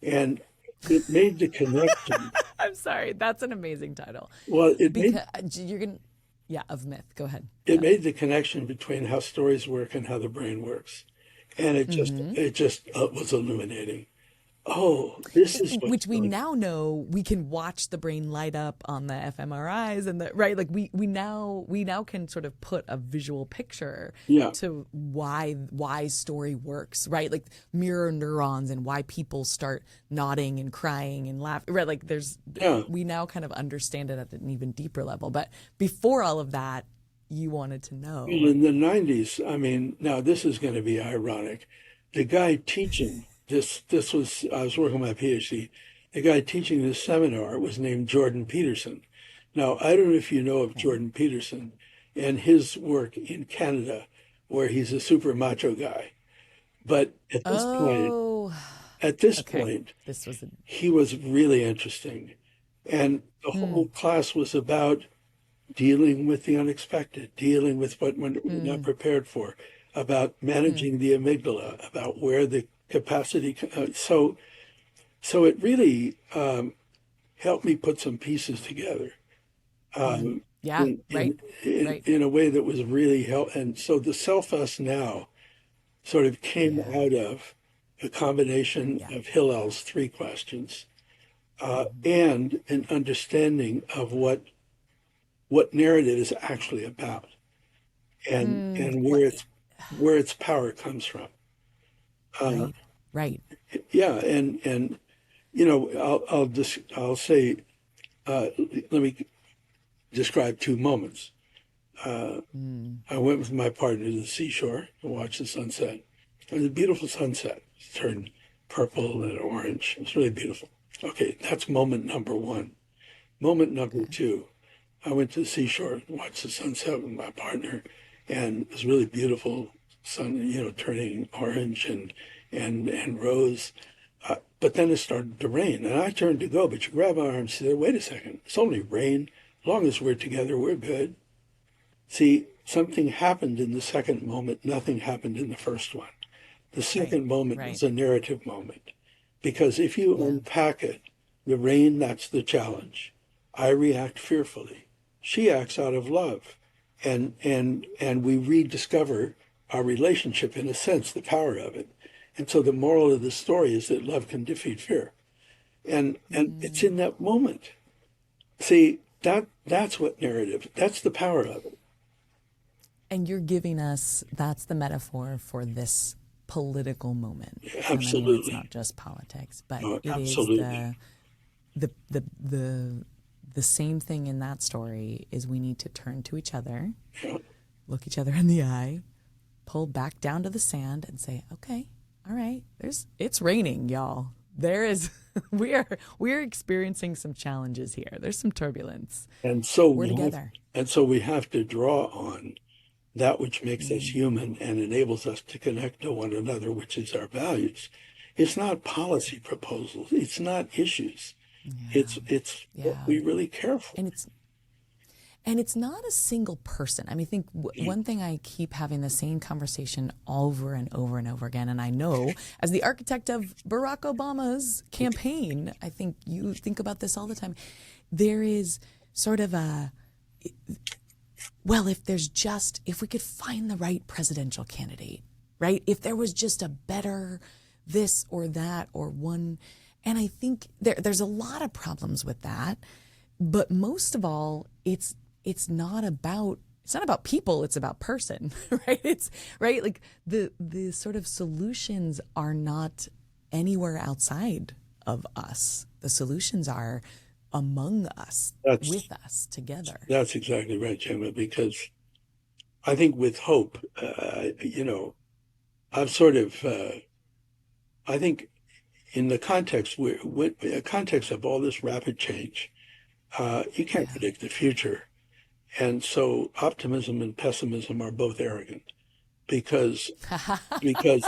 and it made the connection. I'm sorry. That's an amazing title Well, because you're going to, yeah, of myth. Go ahead. it Yeah. made the connection between how stories work and how the brain works, and it just Hmm. it just was illuminating. Oh, this is what's Which we going. now know we can watch the brain light up on the fMRIs and the right like we now can sort of put a visual picture Yeah, to why story works, right? Like mirror neurons and why people start nodding and crying and laughing, right? Like there's yeah. we now kind of understand it at an even deeper level. But before all of that, you wanted to Well, know. in the 90s, I mean, now this is going to be ironic. The guy teaching this was, I was working on my PhD. The guy teaching this seminar was named Jordan Peterson. Now, I don't know if you know of Okay. Jordan Peterson and his work in Canada, where he's a super macho guy. But Oh, at this okay. point, This was a he was really interesting. And the whole mm, class was about dealing with the unexpected, dealing with what we're not mm, prepared for, about mm, managing the amygdala, about where the capacity. So it really helped me put some pieces together mm. um, Yeah, in, right. in in Right. in a way that was really help. And so the self us now sort of came Yeah. out of a combination Yeah. of Hillel's three questions Hmm. and an understanding of what narrative is actually about and What? where its power comes from. Uh, Right. Right. yeah, and I'll say let me describe two moments. Mm. I went with my partner to the seashore to watch the sunset. It was a beautiful sunset. It turned purple and orange. It was really beautiful. Okay, that's moment number one. Moment number Okay. two, I went to the seashore and watched the sunset with my partner, and it was really beautiful. Sun, turning orange and rose. But then it started to rain, and I turned to go, but you grabbed my arm and said, "Wait a second, it's only rain. As long as we're together, we're good." See, something happened in the second moment, nothing happened in the first one. The Right. second moment Right. was a narrative moment. Because if you Yeah. unpack it, the rain, that's the challenge. I react fearfully. She acts out of love. And we rediscover our relationship in a sense, the power of it. And so the moral of the story is that love can defeat fear. And it's Mm. in that moment. See, that's what narrative, that's the power of it. And you're giving us, that's the metaphor for this political moment. And I mean, it's not Absolutely. just politics, but No, it is absolutely. the the the the same thing in that story is we need to turn to each other, Yeah. look each other in the eye, pull back down to the sand and say, "Okay, all right, it's raining, y'all. There is we're experiencing some challenges here. There's some turbulence. And so We're we have together." and so we have to draw on that which makes us Mm, human and enables us to connect to one another, which is our values. It's not policy proposals. It's not issues. yeah. It's what Yeah. we really care for. And it's not a single person. I mean, I think one thing I keep having the same conversation over and over and over again, and I know as the architect of Barack Obama's campaign, I think you think about this all the time. There is sort of a, well, if we could find the right presidential candidate, right? If there was just a better this or that or one. And I think there's a lot of problems with that. But most of all, it's not about people, it's about person, right? It's right, like the sort of solutions are not anywhere outside of us. The solutions are among us, That's with us, together. that's exactly right, Gemma. Because I think with hope, I've sort of I think in the context of all this rapid change, you can't Yeah. predict the future. And so optimism and pessimism are both arrogant because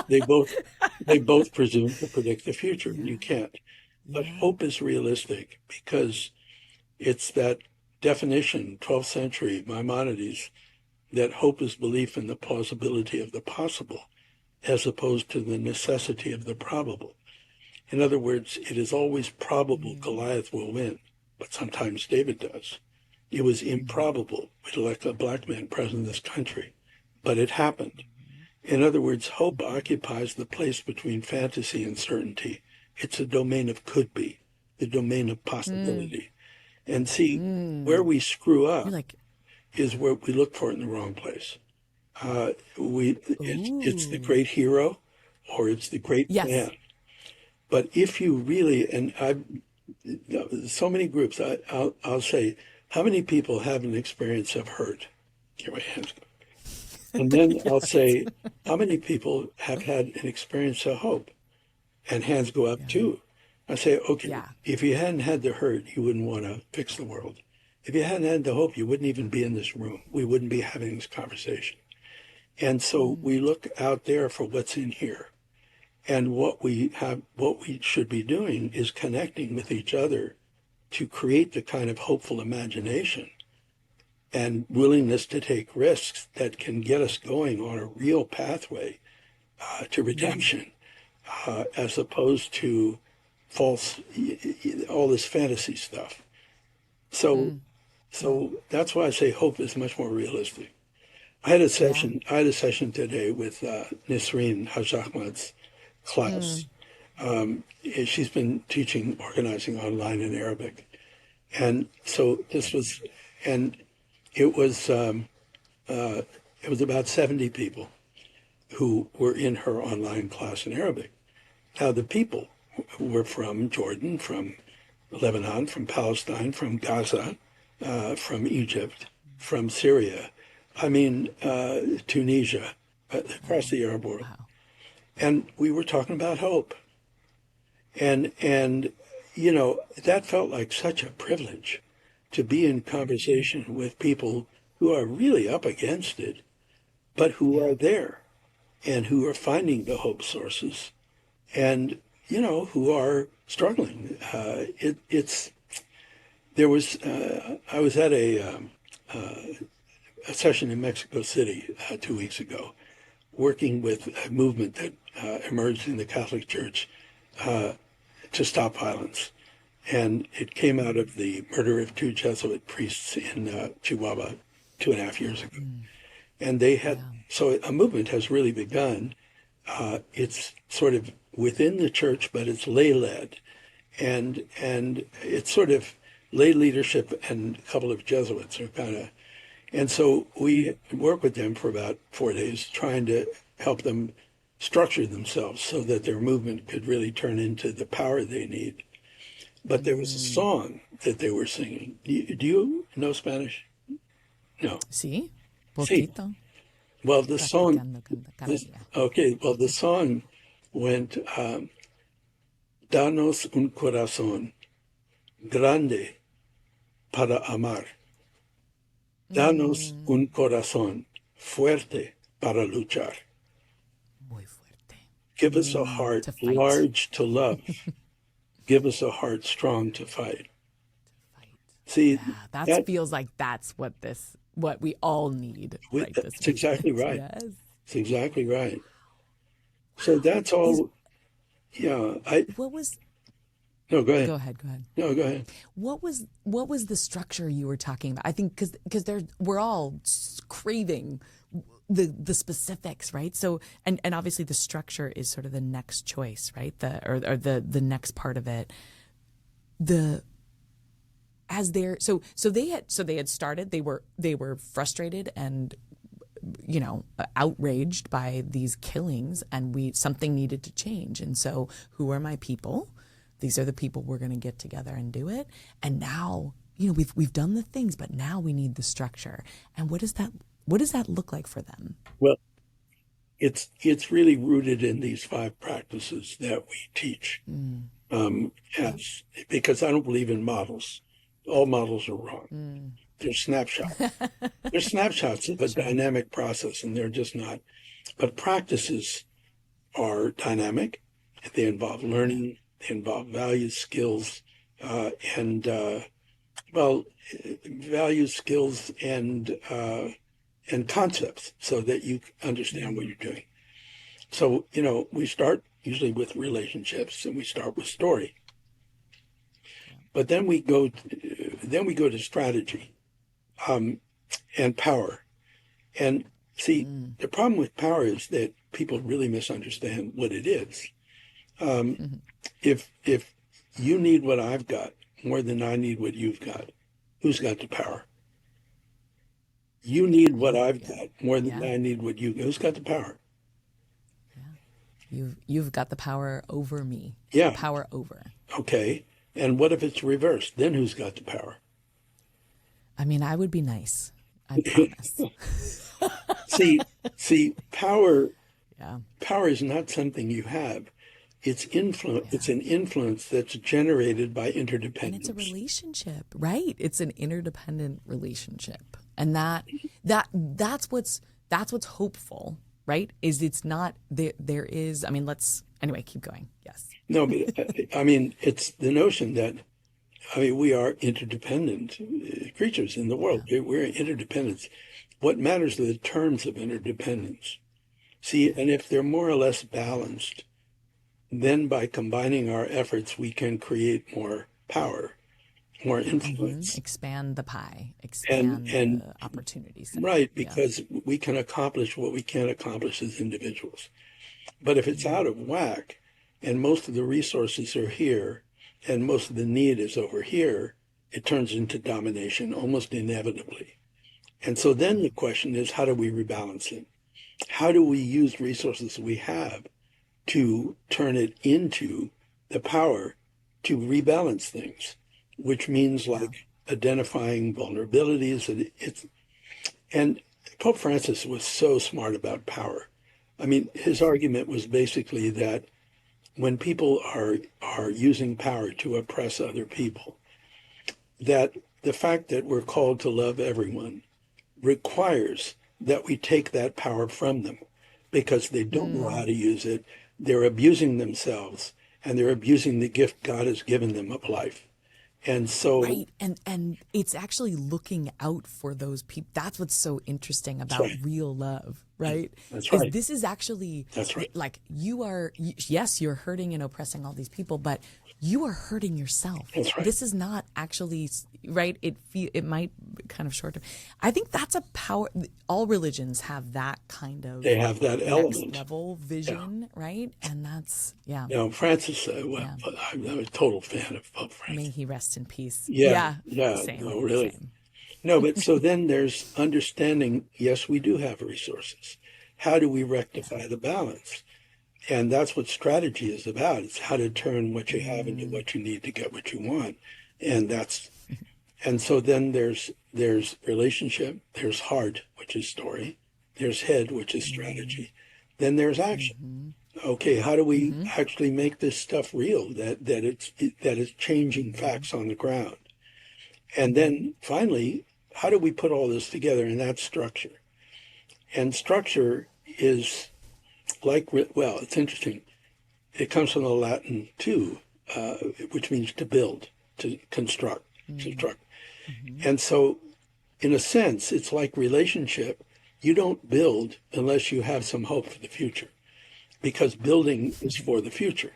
they both presume to predict the future, and you Yeah. can't. But Yeah. hope is realistic because it's that definition, 12th century Maimonides, that hope is belief in the plausibility of the possible as opposed to the necessity of the probable. In other words, it is always probable Mm. Goliath will win, but sometimes David does. It was improbable we'd elect a black man president of this country, but it happened. In other words, hope occupies the place between fantasy and certainty. It's a domain of could be, the domain of Mm. possibility. And see, where Mm. we screw You're up like, is where we look for it in the wrong place. It's the ooh. great hero or it's the great Yes. plan. But if you really, and I've so many groups, I'll say, how many people have an experience of hurt? Get my hands go. And then I'll Yes. say, how many people have had an experience of hope? And hands go up Yeah. too. I say, okay, Yeah. if you hadn't had the hurt, you wouldn't want to fix the world. If you hadn't had the hope, you wouldn't even be in this room. We wouldn't be having this conversation. And so Mm. we look out there for what's in here. And what we should be doing is connecting with each other to create the kind of hopeful imagination and willingness to take risks that can get us going on a real pathway to Mm. redemption, as opposed to false, all this fantasy stuff. So, Mm. Mm. so that's why I say hope is much more realistic. I had a Yeah. session. I had a session today with Nisreen Haj Ahmad's class. Mm. She's been teaching organizing online in Arabic, and so this was, and it was um, it was about 70 people who were in her online class in Arabic. Now the people were from Jordan, from Lebanon, from Palestine, from Gaza, from Egypt, from Syria. Tunisia, across the Arab world. Wow. And we were talking about hope. And that felt like such a privilege to be in conversation with people who are really up against it, but who Yeah. are there and who are finding the hope sources and, who are struggling. I was at a session in Mexico City 2 weeks ago, working with a movement that emerged in the Catholic Church to stop violence. And it came out of the murder of two Jesuit priests in Chihuahua 2.5 years ago. And they had, Yeah. so a movement has really begun. It's sort of within the church, but it's lay led. And it's sort of lay leadership, and a couple of Jesuits are kind of, and so we worked with them for about 4 days, trying to help them structure themselves so that their movement could really turn into the power they need. But there was a song that they were singing. Do you know Spanish? No. Sí, See, poquito. well, the song, Practicando cada this, día. okay, well, the song went, Danos un corazón grande para amar. Danos un corazón fuerte para luchar. Muy fuerte. Give us a heart To fight. large to love. Give us a heart strong to fight. Fight. See, Yeah, that that feels like that's what we all need right this that's exactly minute. right. Yes. It's exactly right. So that's Is all. Yeah. what was No, go ahead. Go ahead, go ahead. No, go ahead. What was the structure you were talking about? I think because we're all craving the specifics, right? So and obviously the structure is sort of the next choice, right? The next part of it. The as they're so they had started, they were frustrated and outraged by these killings, and something needed to change. And so who are my people? These are the people we're going to get together and do it. And now, we've done the things, but now we need the structure. And what does that look like for them? Well, it's really rooted in these 5 practices that we teach. Because I don't believe in models. All models are wrong. They're snapshots. They're snapshots of a dynamic process, and they're just not. But practices are dynamic. They involve learning. They involve values, skills, and values, skills, and concepts, so that you understand what you're doing. So we start usually with relationships, and we start with story. But then we go to strategy, and power. And see, the problem with power is that people really misunderstand what it is. If you need what I've got more than I need what you've got, who's got the power? You need what I've got more than I need what you. Who's got the power? You've got the power over me. Yeah. Power over. Okay. And what if it's reversed? Then who's got the power? I mean, I would be nice. I promise. See, power. Yeah. Power is not something you have. It's influence. Yeah. It's an influence that's generated by interdependence. And it's a relationship, right? It's an interdependent relationship, and that's what's hopeful, right? Is it's not there is. I mean, anyway. Keep going. Yes. No, but I mean, it's the notion that we are interdependent creatures in the world. Yeah. We're interdependent. What matters are the terms of interdependence. See, and if they're more or less balanced, then by combining our efforts, we can create more power, more influence. Expand the pie, expand the opportunities. Right, because we can accomplish what we can't accomplish as individuals. But if it's out of whack, and most of the resources are here, and most of the need is over here, it turns into domination almost inevitably. And so then the question is, how do we rebalance it? How do we use resources we have to turn it into the power to rebalance things, which means like identifying vulnerabilities and Pope Francis was so smart about power. I mean, his argument was basically that when people are using power to oppress other people, that the fact that we're called to love everyone requires that we take that power from them because they don't know how to use it. They're abusing themselves and they're abusing the gift God has given them of life. And so, Right. And it's actually looking out for those people. That's what's so interesting that's about right. real love, right? That's Is right. this is actually That's right. like yes, you're hurting and oppressing all these people, but you are hurting yourself. That's right. This is not actually right. It might kind of short. I think that's a power. All religions have that kind They of have that next element. level Yeah. vision, right? And that's yeah. You know, Francis, Yeah. I'm a total fan of Pope May Francis. he rest in peace. Yeah, Yeah. yeah, Same. no, really. Same. No, but so then there's understanding, yes, we do have resources. How do we rectify the balance? And that's what strategy is about. It's how to turn what you have into what you need to get what you want. And that's and so then there's relationship, there's heart, which is story, there's head, which is strategy. Then there's action. Okay, how do we actually make this stuff real? That it's changing facts on the ground. And then finally, how do we put all this together? And that's structure. And structure is like, well, it's interesting. It comes from the Latin too, which means to build, to construct, construct. And so, in a sense, it's like relationship. You don't build unless you have some hope for the future, because building is for the future.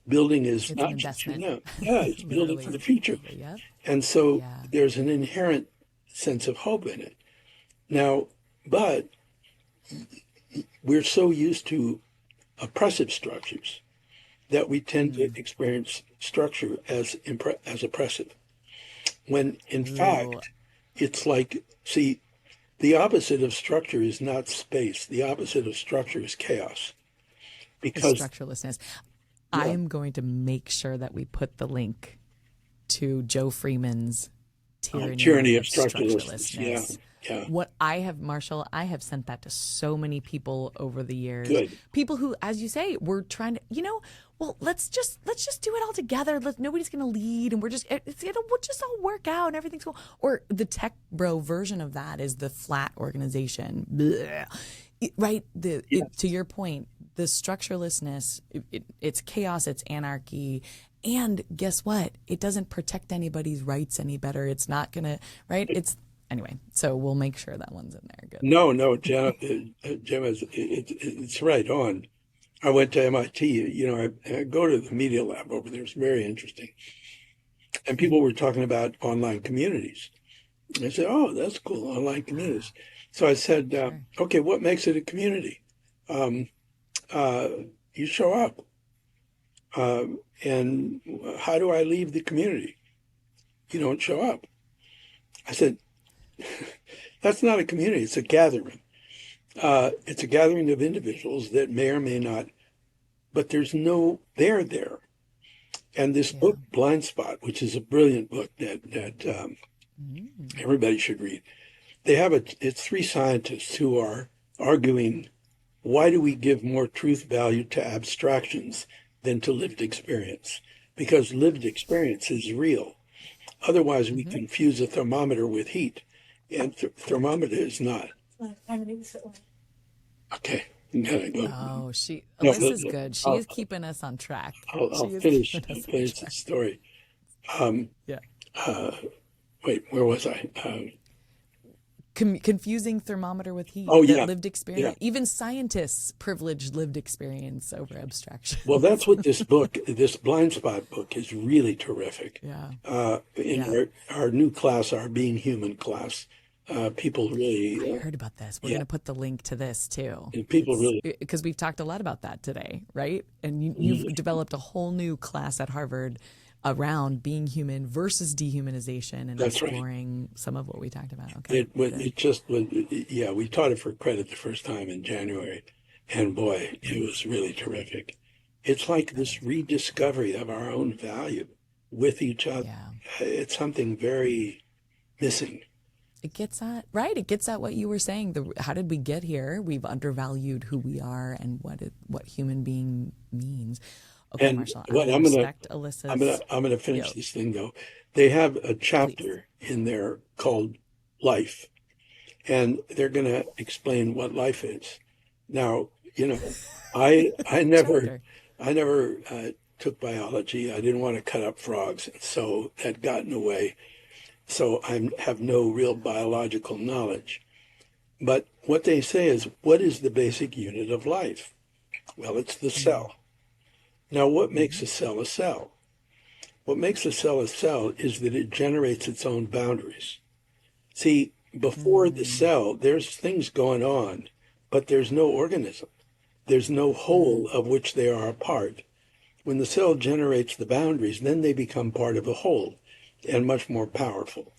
Building is It's an not just for investment. now. Yeah, it's building for Literally, the future. literally, yep. And so Yeah. there's an inherent sense of hope in it. Now, but we're so used to oppressive structures that we tend to experience structure as oppressive. When in Ooh, fact, it's like, see, the opposite of structure is not space. The opposite of structure is chaos. is Because, structurelessness. I yeah, am going to make sure that we put the link to Joe Freeman's tyranny Tyranny of of structurelessness. Yeah, Structurelessness. yeah, What I have, Marshall, I have sent that to so many people over the years. good. People who, as you say, were trying to, well, let's just do it all together. Nobody's going to lead, and we'll just all work out, and everything's cool. Or the tech bro version of that is the flat organization, Blech. Right? To your point, the structurelessness, it's chaos, it's anarchy. And guess what? It doesn't protect anybody's rights any better. It's not going to, right? Anyway, so we'll make sure that one's in there. Good. No, no, Jenna, Gemma, it's right on. I went to MIT. I go to the media lab over there. It's very interesting. And people were talking about online communities. I said, "Oh, that's cool, online communities." So I said, Sure. "Okay, what makes it a community? Um, uh, you show up. And how do I leave the community? You don't show up." I said, "That's not a community. It's a gathering. It's a gathering of individuals that may or may not, but there's no there there." And this Yeah. book, Blind Spot, which is a brilliant book that everybody should read. It's three scientists who are arguing, why do we give more truth value to abstractions than to lived experience? Because lived experience is real. Otherwise, we confuse a thermometer with heat, and thermometer is not. Okay, I'm gonna go. Oh, No, Alyssa's good. She I'll, is keeping us on track. I'll She is finish. keeping I'll us on finish the track. story. Um, Yeah. uh, Wait, where was I? Confusing thermometer with heat. Oh That yeah, lived yeah. experience. Even scientists privilege lived experience over abstraction. Well, that's what this book, this blind spot book, is really terrific. Yeah. In Yeah. our new class, our Being Human class, people I really, heard about this. We're yeah, going to put the link to this too. and people It's really, because we've talked a lot about that today, right? And you've yeah, developed a whole new class at Harvard around being human versus dehumanization and that's right. exploring some of what we talked about. Okay, good. It just was, yeah, we taught it for credit the first time in January, and boy, it was really terrific. It's like this rediscovery of our own value with each other. Yeah. It's something very missing. It gets at, right. It gets at what you were saying. How did we get here? We've undervalued who we are and what human being means. Okay, And Marshall, I what will respect Alyssa's. I'm gonna finish Yo, this thing though. They have a please. chapter in there called Life, and they're gonna explain what life is. Now, I never Chapter. I never took biology. I didn't want to cut up frogs, so that got in the way. So I have no real biological knowledge. But what they say is, what is the basic unit of life? Well, it's the Mm, cell. Now, what makes mhm, a cell a cell? What makes a cell is that it generates its own boundaries. See, before the mm, cell, there's things going on, but there's no organism. There's no mm, whole of which they are a part. When the cell generates the boundaries, then they become part of a whole and much more powerful.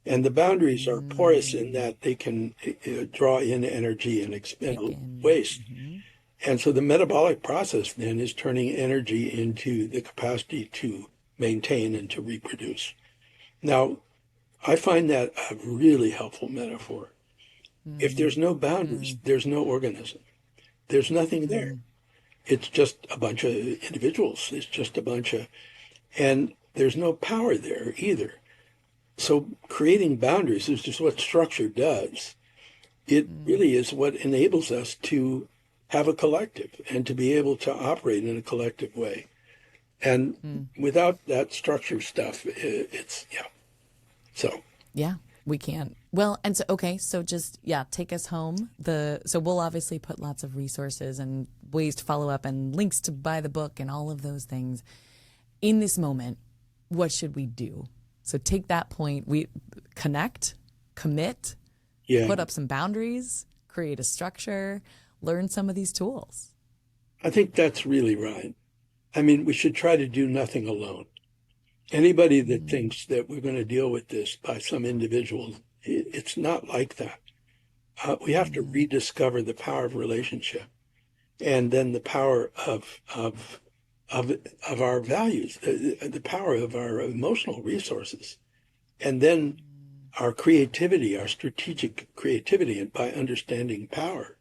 And the boundaries are porous in mm. that they can draw in energy and Take expel in. waste. And so the metabolic process then is turning energy into the capacity to maintain and to reproduce. Now, I find that a really helpful metaphor. If Mm, there's no boundaries, mm, there's no organism. There's nothing there. mm, It's just a bunch of individuals. It's just a bunch of, and there's no power there either. So creating boundaries is just what structure does. It mm, really is what enables us to have a collective and to be able to operate in a collective way. And mm. without that structure stuff, it's, yeah. So, Yeah, we can. Well, and so okay, so just take us home. So we'll obviously put lots of resources and ways to follow up and links to buy the book and all of those things. In this moment, what should we do? So take that point, we connect, commit, yeah, put up some boundaries, create a structure, learn some of these tools. I think that's really right. I mean, we should try to do nothing alone. Anybody that Mm, thinks that we're going to deal with this by some individual, it's not like that. We have to mm, rediscover the power of relationship, and then the power of of our values, the power of our emotional resources, and then our creativity, our strategic creativity, and by understanding power,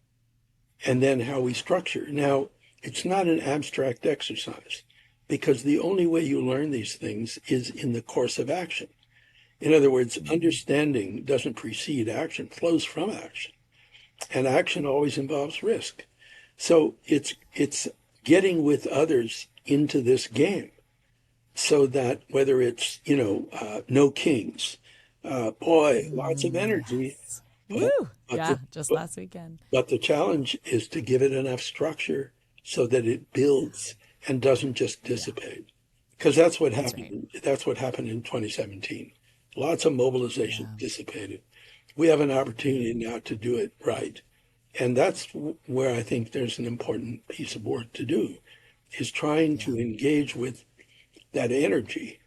and then how we structure. Now, it's not an abstract exercise because the only way you learn these things is in the course of action. In other words, mm, understanding doesn't precede action, flows from action. And action always involves risk. So it's getting with others into this game so that whether it's, no kings, boy, lots of energy, yes. but, Woo! but Yeah, the, just but, last weekend. but the challenge is to give it enough structure so that it builds and doesn't just Yeah, dissipate. Because that's what that's right. happened. That's what happened in 2017. Lots of mobilization Yeah, dissipated. We have an yeah, opportunity now to do it right. And that's where I think there's an important piece of work to do, is trying yeah, to engage with that energy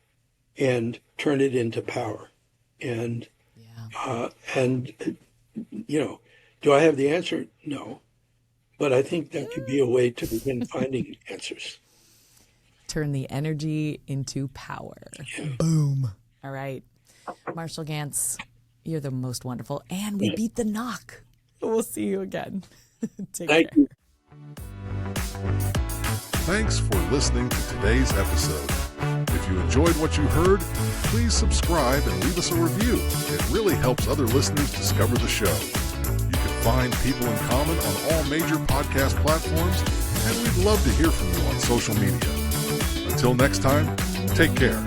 and turn it into power. And yeah. and do I have the answer? No, but I think that could be a way to begin finding answers. Turn the energy into power. Yeah. Boom. All right. Marshall Ganz, you're the most wonderful. And we beat the knock. We'll see you again. Take Thank care. you. Thanks for listening to today's episode. If you enjoyed what you heard, please subscribe and leave us a review. It really helps other listeners discover the show. You can find People in Common on all major podcast platforms, and we'd love to hear from you on social media. Until next time, take care.